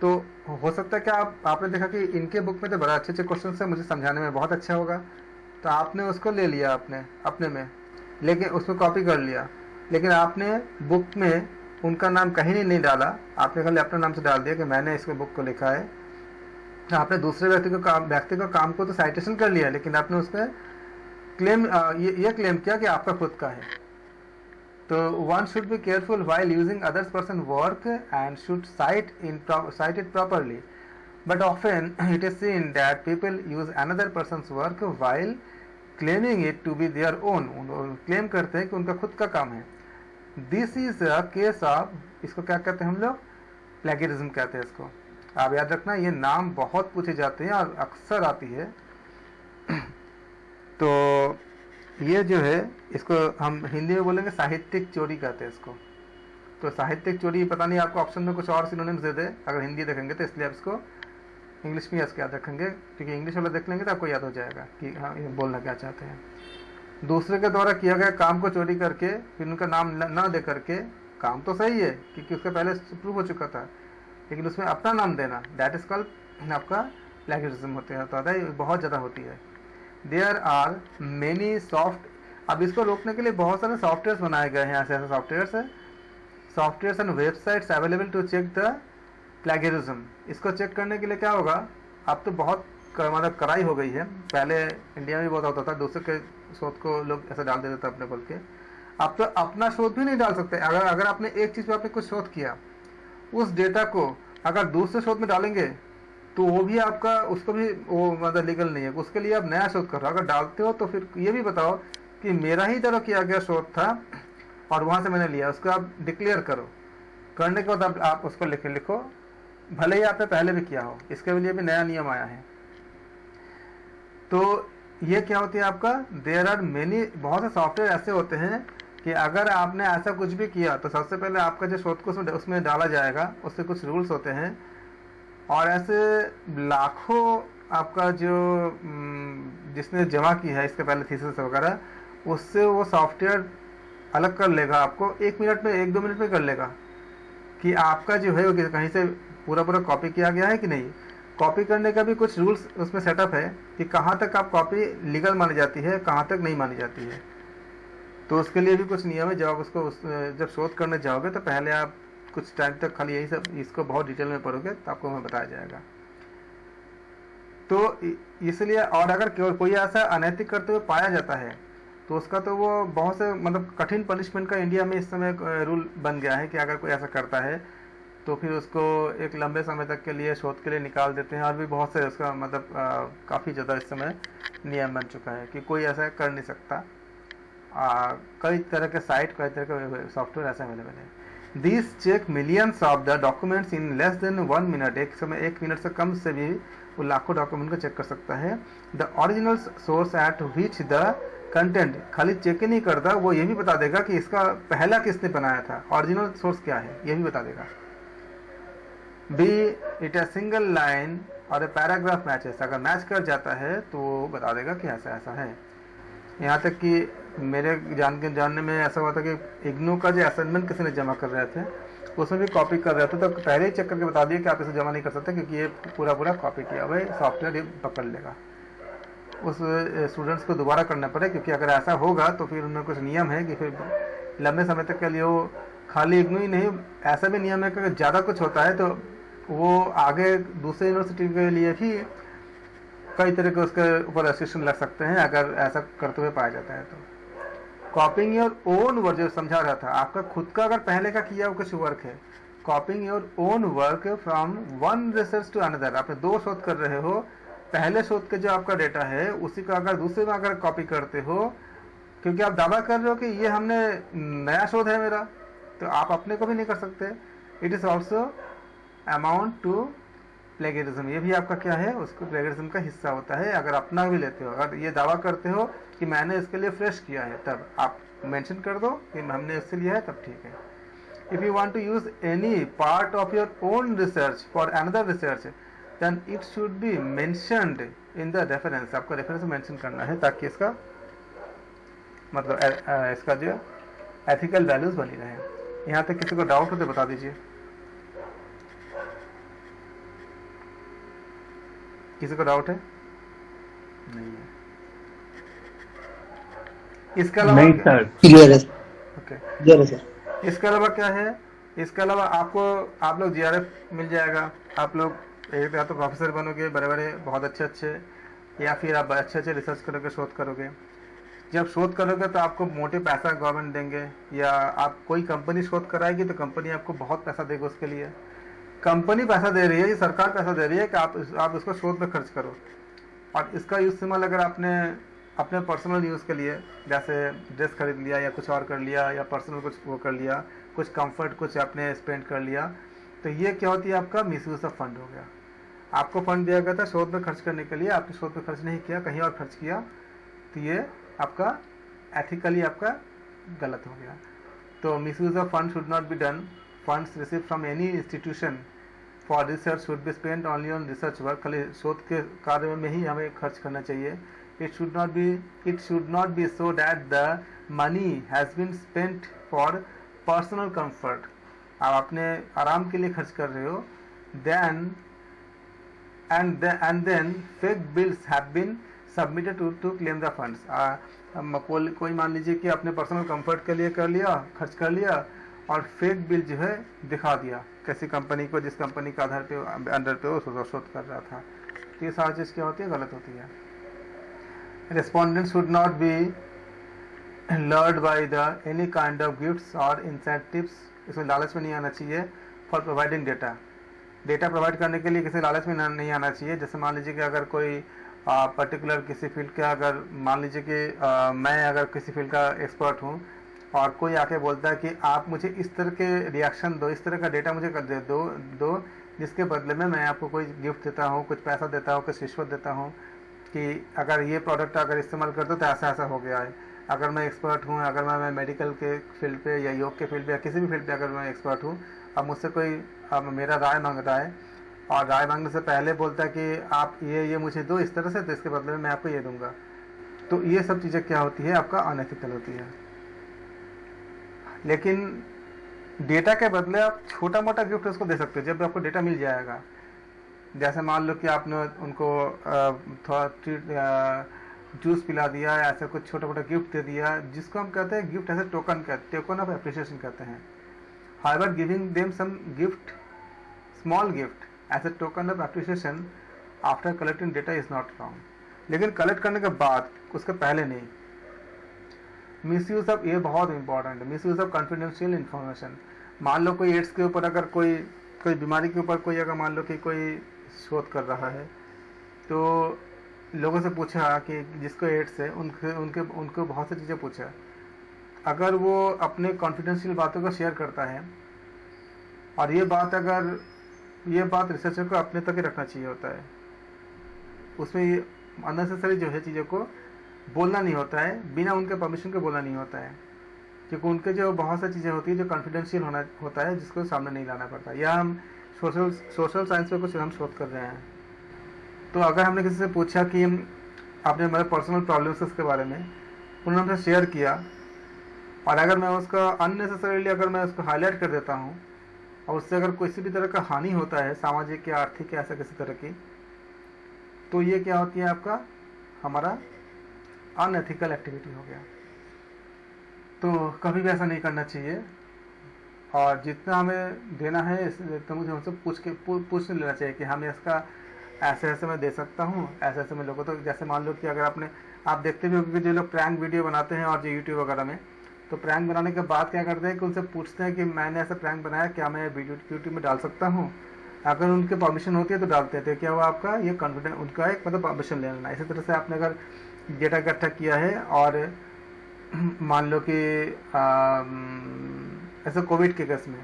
Speaker 1: तो हो सकता है कि आपने देखा कि इनके बुक में तो बड़ा अच्छे अच्छे क्वेश्चन है, मुझे समझाने में बहुत अच्छा होगा, तो आपने उसको ले लिया अपने में, लेकिन उसमें कॉपी कर लिया, लेकिन आपने बुक में उनका नाम कहीं नहीं डाला, आपने खाली अपने नाम से डाल दिया कि मैंने इसको बुक को लिखा है. आपने दूसरे व्यक्ति का काम को तो साइटेशन कर लिया, लेकिन आपने उसमें क्लेम ये क्लेम किया कि आपका खुद का है. तो one should be careful while using others person work and should cite it properly. But often it is seen that people use another person's work while claiming it to be their own. Claim करते हैं कि उनका खुद का काम है. This is a case of, इसको क्या कहते हैं हम लोग, प्लेगरिज्म कहते हैं इसको. आप याद रखना, ये नाम बहुत पूछे जाते हैं और अक्सर आती है. तो ये जो है, इसको हम हिंदी में बोलेंगे साहित्यिक चोरी कहते हैं इसको. तो साहित्यिक चोरी, पता नहीं आपको ऑप्शन में कुछ और सिनोनिम्स दे दे अगर हिंदी देखेंगे, तो इसलिए आप इसको इंग्लिश में याद रखेंगे, क्योंकि इंग्लिश वाला देख लेंगे तो आपको याद हो जाएगा कि हाँ ये बोलना क्या चाहते हैं. दूसरे के द्वारा किया गया काम को चोरी करके फिर उनका नाम ना दे करके, काम तो सही है क्योंकि उसका पहले प्रूव हो चुका था, लेकिन उसमें अपना नाम देना, दैट इज कॉल्ड आपका प्लेगरिज्म होते हैं. तो बहुत ज़्यादा होती है. देयर आर मेनी अब इसको रोकने के लिए बहुत सारे सॉफ्टवेयर बनाए गए हैं. ऐसे softwares and websites available to check the plagiarism. इसको चेक करने के लिए क्या होगा, अब तो बहुत मतलब कड़ाई हो गई है. पहले इंडिया में बहुत होता था, दूसरे के शोध को लोग ऐसा डाल देते थे अपने बोल के. अब तो अपना शोध भी नहीं डाल सकते. अगर आपने एक चीज़ पे आपने कुछ शोध किया, उस डेटा को अगर दूसरे शोध में डालेंगे तो वो भी आपका, उसको भी वो मतलब लीगल नहीं है. उसके लिए आप नया शोध कर रहे हो. अगर डालते हो तो फिर ये भी बताओ कि मेरा ही तरह किया गया शोध था और वहाँ से मैंने लिया, उसको आप डिक्लेयर करो. करने के बाद आप उसको लिखो, भले ही आपने पहले भी किया हो. इसके लिए भी नया नियम आया है. तो ये क्या होती है आपका, देयर आर मेनी, बहुत से सॉफ्टवेयर ऐसे होते हैं कि अगर आपने ऐसा कुछ भी किया तो सबसे पहले आपका जो शोध को उसमें डाला जाएगा, उससे कुछ रूल्स होते हैं. और ऐसे लाखों आपका जो जिसने जमा की है इसके पहले थीसिस वगैरह, उससे वो सॉफ्टवेयर अलग कर लेगा आपको 1 मिनट में, 1-2 मिनट में कर लेगा कि आपका जो है वो कहीं से पूरा कॉपी किया गया है कि नहीं. कॉपी करने का भी कुछ रूल्स उसमें सेटअप है कि कहाँ तक आप कॉपी लीगल मानी जाती है, कहाँ तक नहीं मानी जाती है. तो उसके लिए भी कुछ नियम है. जब आप जब शोध करने जाओगे तो पहले आप कुछ टाइम तक खाली यही सब इसको बहुत डिटेल में पढ़ोगे तो आपको हमें बताया जाएगा. तो इसलिए, और अगर कोई ऐसा अनैतिक करते हुए पाया जाता है तो उसका तो वो बहुत से मतलब कठिन पनिशमेंट का इंडिया में इस समय रूल बन गया है कि अगर कोई ऐसा करता है तो फिर उसको एक लंबे समय तक के लिए शोध के लिए निकाल देते हैं. और भी बहुत से उसका मतलब काफ़ी ज़्यादा इस समय नियम बन चुका है कि कोई ऐसा कर नहीं सकता. कई तरह के साइट, कई तरह के सॉफ्टवेयर ऐसे अवेलेबल है. This check millions of the documents in less than 1 minute. एक समय 1 मिनट से कम से भी वो लाखों डॉक्यूमेंट को चेक कर सकता है. The original source eight which the content, खाली चेक ही नहीं करता, वो ये भी बता देगा कि इसका पहला किसने बनाया था, ओरिजिनल सोर्स क्या है ये भी बता देगा. B it a single line और ए पैराग्राफ मैचेस, अगर मैच कर जाता है तो वो बता देगा कि ऐसा ऐसा है. यहाँ तक कि मेरे जानने में ऐसा हुआ था कि इग्नू का जो असाइनमेंट किसी ने जमा कर रहे थे उसमें भी कॉपी कर रहे थे, तो पहले ही चेक करके बता दिया कि आप इसे जमा नहीं कर सकते क्योंकि ये पूरा कॉपी किया हुआ है, सॉफ्टवेयर ये पकड़ लेगा. उस स्टूडेंट्स को दोबारा करना पड़े, क्योंकि अगर ऐसा होगा तो फिर उनमें कुछ नियम है कि फिर लंबे समय तक के लिए वो खाली इग्नू ही नहीं, ऐसा भी नियम है कि अगर ज़्यादा कुछ होता है तो वो आगे दूसरे यूनिवर्सिटी के लिए भी कई तरह के उसके ऊपर रेस्ट्रिक्शन लग सकते हैं अगर ऐसा करते हुए पाया जाता है. तो कॉपिंग योर ओन वर्क, जो समझा रहा था, आपका खुद का अगर पहले का किया हुआ कुछ वर्क है, copying your own work from one research to another, आप 2 शोध कर रहे हो, पहले शोध के जो आपका डेटा है उसी का अगर दूसरे में अगर कॉपी करते हो क्योंकि आप दावा कर रहे हो कि ये हमने नया शोध है मेरा, तो आप अपने को भी नहीं कर सकते। It is also amount to plagiarism, ये भी आपका क्या है, उसको प्लेगरिज्म का हिस्सा होता है अगर अपना भी लेते हो। अगर ये दावा करते हो कि मैंने इसके लिए फ्रेश किया है, तब आप मेंशन कर दो कि हमने इससे लिया है, तब ठीक है। If you want to use any part of your own research for another research then it should be mentioned in the reference. आपको रेफरेंस मेंशन करना है ताकि इसका मतलब इसका जो एथिकल वैल्यूज बनी रहे। यहाँ तक किसी को डाउट हो तो बता दीजिए। किसी को डाउट है? नहीं है। इसके अलावा
Speaker 2: नहीं सर,
Speaker 3: क्लियर है।
Speaker 1: ओके,
Speaker 3: क्लियर है सर।
Speaker 1: इसके अलावा क्या है, इसके अलावा आपको आप लोग जीआरएफ मिल जाएगा। आप लोग एक या तो प्रोफेसर बनोगे बड़े बड़े बहुत अच्छे अच्छे, या फिर आप अच्छे अच्छे रिसर्च करोगे, शोध करोगे। जब शोध करोगे तो आपको मोटे पैसा गवर्नमेंट देंगे, या आप कोई कंपनी शोध कराएगी तो कंपनी आपको बहुत पैसा देगी उसके लिए। कंपनी पैसा दे रही है, ये सरकार पैसा दे रही है कि आप इसको शोध में खर्च करो। और इसका इस्तेमाल अगर आपने अपने पर्सनल यूज़ के लिए, जैसे ड्रेस खरीद लिया या कुछ और कर लिया, या पर्सनल कुछ वो कर लिया, कुछ कंफर्ट कुछ आपने स्पेंड कर लिया, तो ये क्या होती है, आपका मिसयूज ऑफ फंड हो गया। आपको फंड दिया गया था शोध में खर्च करने के लिए, आपने शोध में खर्च नहीं किया, कहीं और खर्च किया, तो ये आपका एथिकली आपका गलत हो गया। तो misuse of fund should not be done. Funds receive from any institution for research should be spend only on research work. खाली शोध के कार्य में ही हमें खर्च करना चाहिए। It should not be so that the money has been spent for personal comfort. आप अपने आराम के लिए खर्च कर रहे हो, and then fake bills have been submitted to claim the funds. कोई मान लीजिए कि अपने पर्सनल कंफर्ट के लिए कर लिया, खर्च कर लिया, और फेक बिल जो है दिखा दिया किसी कंपनी को, जिस कंपनी के आधार पे अंडर पे वो शोध कर रहा था। तो ये सारी चीज़ क्या होती है, गलत होती है। Respondents should not be lured by the any kind of gifts or incentives. इसमें लालच में नहीं आना चाहिए। for providing data, data provide करने के लिए किसी लालच में नहीं आना चाहिए। जैसे मान लीजिए कि अगर कोई पर्टिकुलर किसी फील्ड का, अगर मान लीजिए कि मैं अगर किसी फील्ड का एक्सपर्ट हूँ और कोई आके बोलता है कि आप मुझे इस तरह के रिएक्शन दो, इस तरह का डेटा मुझे कर दो जिसके बदले में मैं आपको कोई गिफ्ट देता हूँ, कुछ पैसा देता हूँ, कुछ रिश्वत देता हूँ कि अगर ये प्रोडक्ट अगर इस्तेमाल करते हो तो ऐसा ऐसा हो गया है। अगर मैं एक्सपर्ट हूँ, अगर मैं मेडिकल के फील्ड पे या योग के फील्ड पे या किसी भी फील्ड पे अगर मैं एक्सपर्ट हूँ, अब मुझसे कोई अब मेरा राय मांग रहा है, और राय मांगने से पहले बोलता है कि आप ये मुझे दो इस तरह से, तो इसके बदले में मैं आपको ये दूंगा, तो ये सब चीज़ें क्या होती है, आपका अनएथिकल होती है। लेकिन डेटा के बदले आप छोटा मोटा गिफ्ट उसको दे सकते हो जब आपको डेटा मिल जाएगा। जैसे मान लो कि आपने उनको थोड़ा जूस पिला दिया, या ऐसा कुछ छोटा मोटा गिफ्ट दे दिया, जिसको हम कहते हैं gift as a token of appreciation कहते हैं। However giving them some gift, small gift as a token of appreciation after collecting data is not wrong. लेकिन कलेक्ट करने के बाद, उसके पहले नहीं। मिसयूज ऑफ, ये बहुत इंपॉर्टेंट है, मिसयूज ऑफ कॉन्फिडेंशियल इन्फॉर्मेशन। मान लो कोई एड्स के ऊपर अगर कोई बीमारी के ऊपर कोई अगर मान लो कि कोई शोध कर रहा है, तो लोगों से पूछा कि जिसको एड्स है उनको बहुत सी चीज़ें पूछा। अगर वो अपने कॉन्फिडेंशियल बातों को शेयर करता है, और ये बात रिसर्चर को अपने तक ही रखना चाहिए होता है, उसमें ये अननेसेसरी जो है चीज़ों को बोलना नहीं होता है, बिना उनके परमिशन के बोलना नहीं होता है, क्योंकि उनके जो बहुत सी चीज़ें होती है जो कॉन्फिडेंशियल होता है, जिसको सामने नहीं लाना पड़ता। या हम सोशल साइंस पे कुछ हम शोध कर रहे हैं, तो अगर हमने किसी से पूछा कि आपने हमारे पर्सनल प्रॉब्लम्स के बारे में, उन्होंने हमसे शेयर किया, और अगर मैं उसका अननेसेसरीली अगर मैं उसको हाईलाइट कर देता हूँ, और उससे अगर किसी भी तरह का हानि होता है, सामाजिक या आर्थिक या ऐसा किसी तरह की, तो ये क्या होती है, आपका हमारा अनएथिकल एक्टिविटी हो गया। तो कभी भी ऐसा नहीं करना चाहिए, और जितना हमें देना है तो मुझे हमसे पूछ लेना चाहिए कि हमें इसका ऐसे मैं दे सकता हूँ, ऐसे मैं लोगों, तो जैसे मान लो कि अगर आप देखते भी होंगे जो लोग प्रैंक वीडियो बनाते हैं और जो यूट्यूब वगैरह में, तो प्रैंक बनाने के बाद क्या करते हैं कि उनसे पूछते हैं कि मैंने ऐसा प्रैंक बनाया, क्या मैं वीडियो यूट्यूब में डाल सकता हूँ। अगर उनके परमिशन होती है तो डालते हैं, तो क्या हुआ आपका ये कॉन्फिडेंस, उनका एक मतलब परमिशन ले लेना। इसी तरह से आपने अगर डेटा इकट्ठा किया है और मान लो कि ऐसे कोविड के केस में,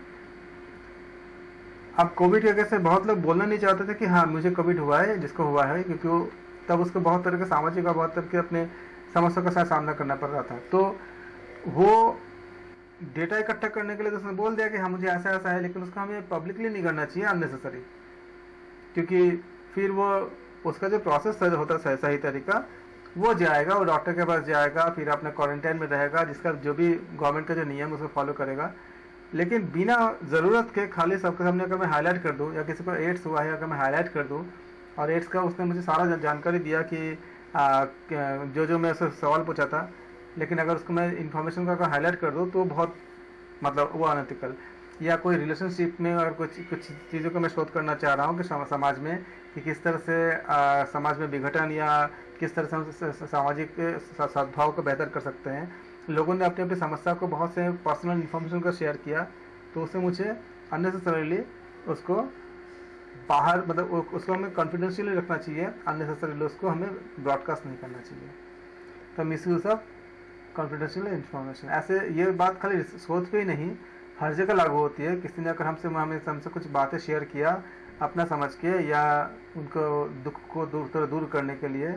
Speaker 1: अब कोविड के केस में बहुत लोग बोलना नहीं चाहते थे कि हाँ मुझे कोविड हुआ है, जिसको हुआ है, क्योंकि वो तब उसको बहुत तरह के सामाजिक और बहुत तरह के अपने समस्याओं का साथ सामना करना पड़ रहा था। तो वो डेटा इकट्ठा करने के लिए तो उसने बोल दिया कि हाँ मुझे ऐसा ऐसा है, लेकिन उसको हमें पब्लिकली नहीं करना चाहिए अननेसेसरी, क्योंकि फिर वो उसका जो प्रोसेस होता है सही तरीका, वो जाएगा, वो डॉक्टर के पास जाएगा, फिर अपने क्वारंटाइन में रहेगा, जिसका जो भी गवर्नमेंट का जो नियम उसको फॉलो करेगा। लेकिन बिना ज़रूरत के खाली सबके सामने अगर मैं हाईलाइट कर दूं, या किसी को एड्स हुआ है अगर मैं हाईलाइट कर दूं, और एड्स का उसने मुझे सारा जानकारी दिया कि जो मैं उससे सवाल पूछा था, लेकिन अगर उसको मैं इन्फॉर्मेशन का अगर हाईलाइट कर दूँ तो बहुत मतलब वो अनएथिकल, या कोई रिलेशनशिप में और कुछ चीज़ों को मैं शोध करना चाह रहा हूँ कि समाज में कि किस तरह से समाज में विघटन या किस तरह से हम सामाजिक सद्भाव को बेहतर कर सकते हैं। लोगों ने अपनी अपनी समस्या को बहुत से पर्सनल इन्फॉर्मेशन का शेयर किया, तो उससे मुझे अननेसेसरीली उसको बाहर मतलब उसको हमें कॉन्फिडेंशियली रखना चाहिए, अननेसेसरीली उसको हमें ब्रॉडकास्ट नहीं करना चाहिए। तो मिसयूज ऑफ कॉन्फिडेंशियल इन्फॉर्मेशन, ऐसे ये बात खाली शोध पे ही नहीं हर जगह लागू होती है। किसी ने अगर हमसे कुछ बातें शेयर किया अपना समझ के, या उनको दुख को दूर करने के लिए,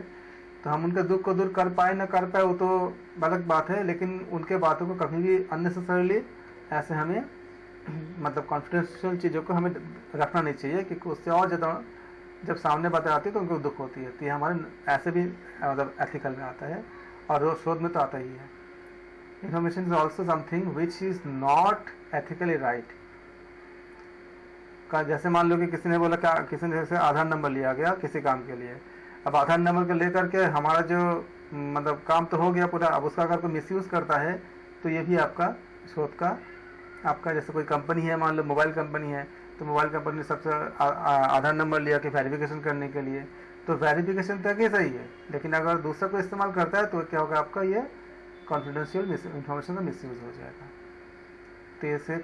Speaker 1: तो हम उनके दुख को दूर कर पाए ना कर पाए वो तो अलग बात है, लेकिन उनके बातों को कभी भी अननेसेसरीली ऐसे हमें मतलब कॉन्फिडेंशियल चीज़ों को हमें रखना नहीं चाहिए, क्योंकि उससे और ज़्यादा जब सामने बातें आती है तो उनको दुख होती है। तो ये हमारे ऐसे भी मतलब एथिकल में आता है, और शोध में तो आता ही है। Information is also something which is not ethically right. का जैसे मान लो कि किसी ने बोला, क्या किसी ने जैसे आधार नंबर लिया गया किसी काम के लिए, अब आधार नंबर को लेकर के हमारा जो मतलब काम तो हो गया पूरा, अब उसका अगर कोई मिसयूज़ करता है तो ये भी आपका शोध का, आपका जैसे कोई कंपनी है, मान लो मोबाइल कंपनी है, तो मोबाइल कंपनी ने सबसे आधार नंबर लिया कि वेरिफिकेशन करने के लिए, तो वेरिफिकेशन तक ही सही है, लेकिन अगर दूसरा को इस्तेमाल करता है तो क्या होगा, आपका ये कॉन्फिडेंशियल इंफॉर्मेशन का मिसयूज़ हो जाएगा। तो ऐसे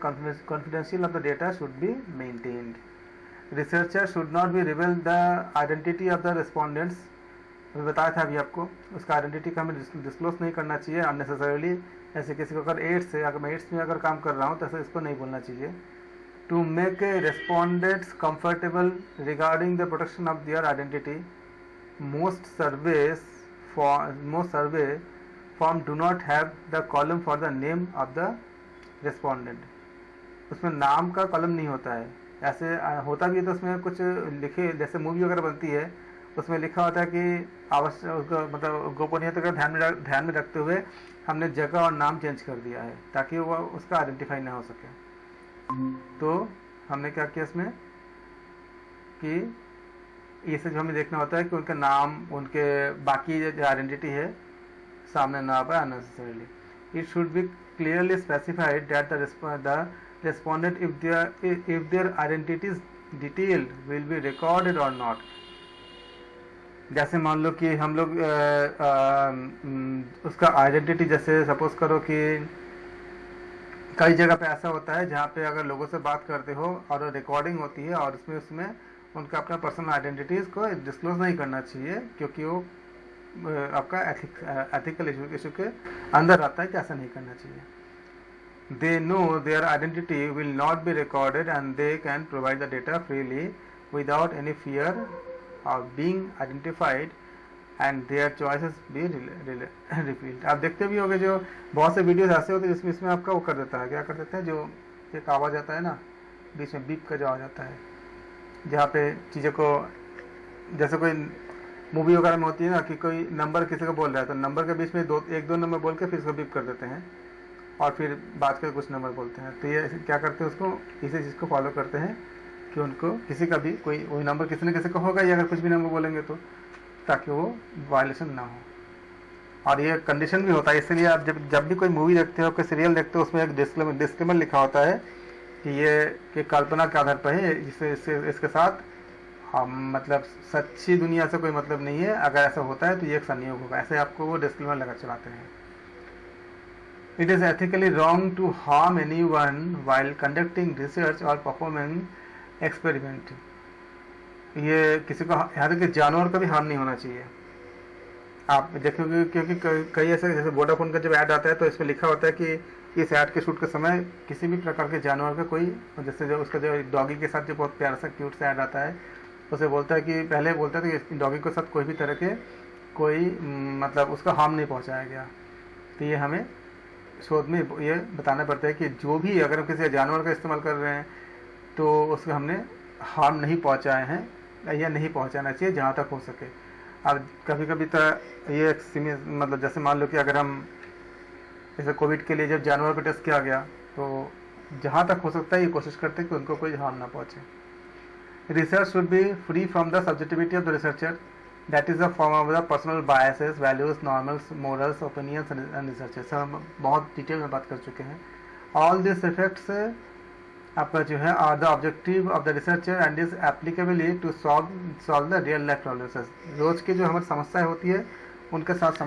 Speaker 1: confidential of the data should be maintained. Researcher should not be reveal the identity of the respondents. अभी बताया था अभी आपको, उसका आइडेंटिटी का हमें डिस्क्लोज नहीं करना चाहिए अननेसेसरीली। ऐसे किसी को अगर एड्स है, अगर मैं एड्स में अगर काम कर रहा हूँ तो ऐसे इसको नहीं बोलना चाहिए। To make respondents comfortable regarding the protection of their identity, most survey form do not have the column for the name of the respondent. उसमें नाम का कॉलम नहीं होता है, ऐसे होता भी है तो उसमें कुछ लिखे, जैसे मूवी वगैरह बनती है उसमें लिखा होता है कि आवश्यक मतलब गोपनीयता का ध्यान में रखते हुए हमने जगह और नाम चेंज कर दिया है ताकि वो उसका आइडेंटिफाई ना हो सके। तो हमने क्या किया इसमें कि ये सब जो हमें देखना होता है कि उनका नाम, उनके बाकी जो आइडेंटिटी है सामने ना आ पाए unnecessarily. It should be clearly specified that the respondent, if their identity is detailed, will be recorded or not. जैसे मान लो कि हम लोग उसका आइडेंटिटी, जैसे सपोज करो कि कई जगह पे ऐसा होता है जहाँ पे अगर लोगों से बात करते हो और रिकॉर्डिंग होती है और उसमें उनका अपना पर्सनल आइडेंटिटीज़ को डिस्क्लोज नहीं करना चाहिए, क्योंकि वो आपका एथिकल इशू के अंदर आता है कि ऐसा नहीं करना चाहिए। They know their identity will not be recorded and they can provide the data freely without any fear of being identified and their choices be repealed. आप देखते भी होंगे जो बहुत से वीडियोस ऐसे होते हैं जिसमें इसमें आपका वो कर देता है, क्या कर देते हैं, जो एक आवाज़ आता है ना बीच में, बीप का जो आवाज़ आता है, जहाँ पे चीज़ों को, जैसे कोई मूवी वगैरह में होती है ना कि कोई नंबर किसी को बोल रहा है तो नंबर के बीच में एक दो नंबर बोल के फिर उसको बीप कर देते हैं और फिर बात के कुछ नंबर बोलते हैं। तो ये क्या करते हैं, उसको इसी चीज़ को फॉलो करते हैं कि उनको किसी का भी कोई वही नंबर किसी न किसी का होगा, या अगर कुछ भी नंबर बोलेंगे तो ताकि वो वायलेशन ना हो। और ये कंडीशन भी होता है, इसलिए आप जब भी कोई मूवी देखते हो, कोई सीरियल देखते हो, उसमें एक डिस्क्लेमर लिखा होता है कि ये कि कल्पना के आधार पर है, इसके साथ मतलब सच्ची दुनिया से कोई मतलब नहीं है, अगर ऐसा होता है तो ये एक संयोग होगा, ऐसे आपको वो डिस्क्लेमर लगा चलाते हैं। It is ethically wrong to harm anyone while conducting research और परफॉर्मिंग एक्सपेरिमेंट। ये किसी को, यहाँ तक कि जानवर का भी हार्म नहीं होना चाहिए आप देखोगे, क्योंकि कई ऐसे, जैसे वोडाफोन का जब ऐड आता है तो इसमें लिखा होता है कि इस ऐड के शूट के समय किसी भी प्रकार के जानवर का कोई, जैसे जो उसका जो डॉगी के साथ जो बहुत प्यारा सा क्यूट सा ऐड आता है, उसे बोलता है कि पहले बोलता था कि डॉगी के साथ कोई भी तरह के कोई मतलब उसका हार्म नहीं पहुंचाया गया। तो ये हमें शोध में ये बताना पड़ता है कि जो भी अगर हम किसी जानवर का इस्तेमाल कर रहे हैं तो उसको हमने हार्म नहीं पहुंचाए हैं या नहीं पहुंचाना चाहिए जहाँ तक हो सके। अब कभी कभी तो ये मतलब जैसे मान लो कि अगर हम जैसे कोविड के लिए जब जानवर को टेस्ट किया गया तो जहाँ तक हो सकता है ये कोशिश करते हैं कि उनको कोई हार्म ना पहुँचे। Research should B free from the subjectivity of the researcher, that is a form of the personal biases, values, normals, morals, opinions and researches. हम बहुत डिटेल में बात कर चुके हैं। ऑल दिस इफेक्ट्स आपका जो है are the objective of the researcher and is applicable to solve the real life problems. रोज की जो हमारी समस्याएं होती है उनके साथ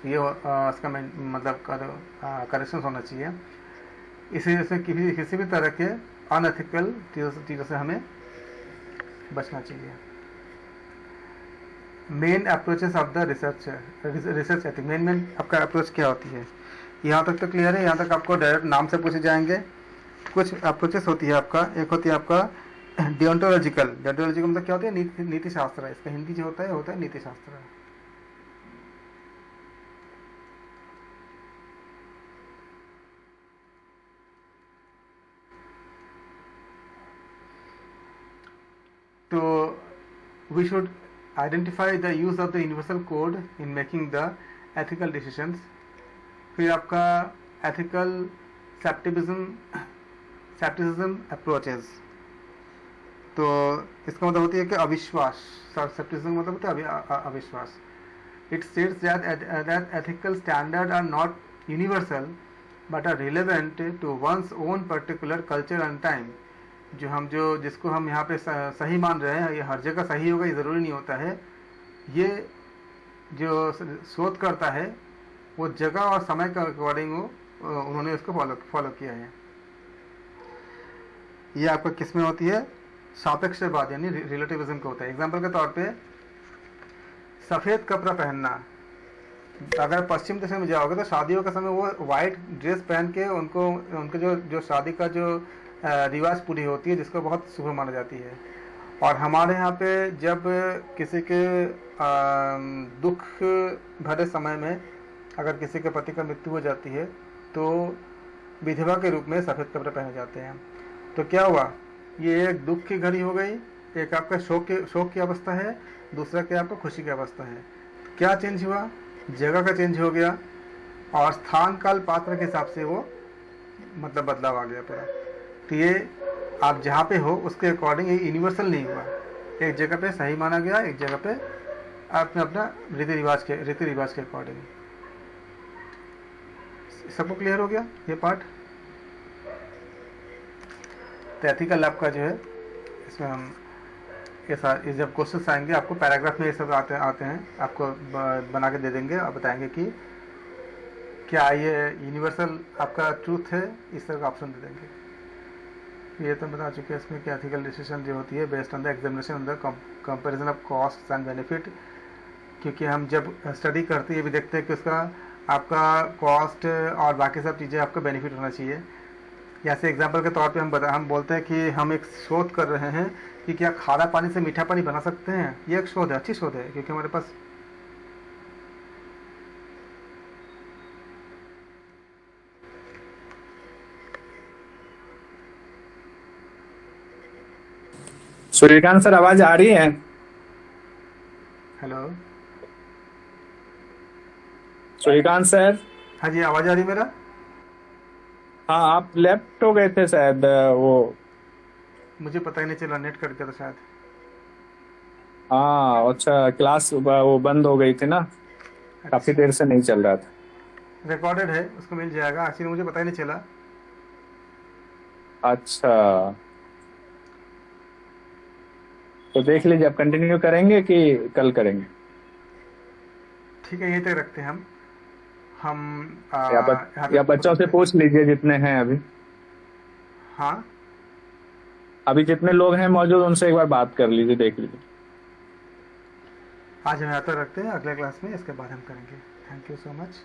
Speaker 1: ये उसका मतलब करेक्शन होना चाहिए। इसी से किसी भी तरह के अनएथिकल चीज़ों से हमें बचना चाहिए। Main approaches of the research ethic, main आपका अप्रोच क्या होती है, यहाँ तक तो क्लियर है। यहाँ तक आपको डायरेक्ट नाम से पूछे जाएंगे। कुछ अप्रोचेस होती है आपका, एक होती है आपका डियोंटोलॉजिकल। डियोंटोलॉजिकल मतलब क्या होती है, नीति शास्त्र। इसका हिंदी जो होता है नीति शास्त्र। तो we should identify the use of the universal code in making the ethical decisions. फिर आपका एथिकल सेप्टिसिज्म अप्रोचेस। तो इसका मतलब होती है कि अविश्वास। सेप्टिसिज्म मतलब होता है अविश्वास। It states that ethical standard are not universal but are relevant to one's own particular culture and time. जिसको हम यहाँ पे सही मान रहे हैं, ये हर जगह सही होगा ये ज़रूरी नहीं होता है। ये जो शोध करता है वो जगह और समय के अकॉर्डिंग उन्होंने इसको फॉलो किया है। ये आपका किस में होती है, सापेक्षवाद यानी रिलेटिविज्म का होता है। एग्जाम्पल के तौर पे सफ़ेद कपड़ा पहनना। अगर पश्चिम देशों में जाओगे तो शादियों के समय वो वाइट ड्रेस पहन के उनके जो शादी का जो रिवाज पूरी होती है, जिसको बहुत शुभ माना जाती है। और हमारे यहाँ पे जब किसी के दुख भरे समय में अगर किसी के पति का मृत्यु हो जाती है तो विधवा के रूप में सफ़ेद कपड़े पहने जाते हैं। तो क्या हुआ, ये एक दुख की घड़ी हो गई, एक आपका शोक की अवस्था है, दूसरा क्या आपका खुशी की अवस्था है। क्या चेंज हुआ, जगह का चेंज हो गया और स्थान काल पात्र के हिसाब से वो मतलब बदलाव आ गया पूरा। तो ये आप जहाँ पे हो उसके अकॉर्डिंग ये यूनिवर्सल नहीं हुआ। एक जगह पे सही माना गया, एक जगह पे आपने अपना रीति रिवाज के अकॉर्डिंग। सबको क्लियर हो गया ये पार्ट। तो एथिकल लैब का जो है इसमें हम ये जब क्वेश्चन आएंगे आपको पैराग्राफ में ये सब आते हैं, आपको बना के दे देंगे और बताएंगे कि क्या ये यूनिवर्सल आपका ट्रूथ है, इस तरह का ऑप्शन दे देंगे। ये तो बता चुके हैं इसमें कि एथिकल डिसीजन जो होती है based on the examination on the comparison of cost and benefit. क्योंकि हम जब स्टडी करते हैं ये भी देखते हैं कि उसका आपका कॉस्ट और बाकी सब चीज़ें आपका बेनिफिट होना चाहिए। जैसे एग्जांपल के तौर पे हम बोलते हैं कि हम एक शोध कर रहे हैं कि क्या खारा पानी से मीठा पानी बना सकते हैं। ये एक शोध है, अच्छी शोध है, क्योंकि हमारे पास
Speaker 3: सूर्यकांत सर आवाज आ रही है?
Speaker 1: Hello
Speaker 3: Suryakant sir.
Speaker 1: हाँ जी, आवाज़ आ रही है मेरा?
Speaker 3: हाँ, आप लेफ्ट हो गए थे शायद, वो
Speaker 1: मुझे पता ही नहीं चला, नेट कट गया था शायद।
Speaker 3: हाँ अच्छा, क्लास वो बंद हो गई थी ना, काफी देर से नहीं चल रहा था।
Speaker 1: रिकॉर्डेड है, उसको मिल जाएगा। एक्चुअली मुझे पता ही नहीं चला।
Speaker 3: अच्छा, तो देख लीजिए, आप कंटिन्यू करेंगे कि कल करेंगे?
Speaker 1: ठीक है, यहीं तक रखते हैं हम
Speaker 3: या बच्चों से पूछ लीजिए जितने हैं अभी।
Speaker 1: हाँ,
Speaker 3: अभी जितने लोग हैं मौजूद उनसे एक बार बात कर लीजिए, देख लीजिए।
Speaker 1: आज हम यहाँ तक रखते हैं, अगले क्लास में इसके बाद हम करेंगे। Thank you so much.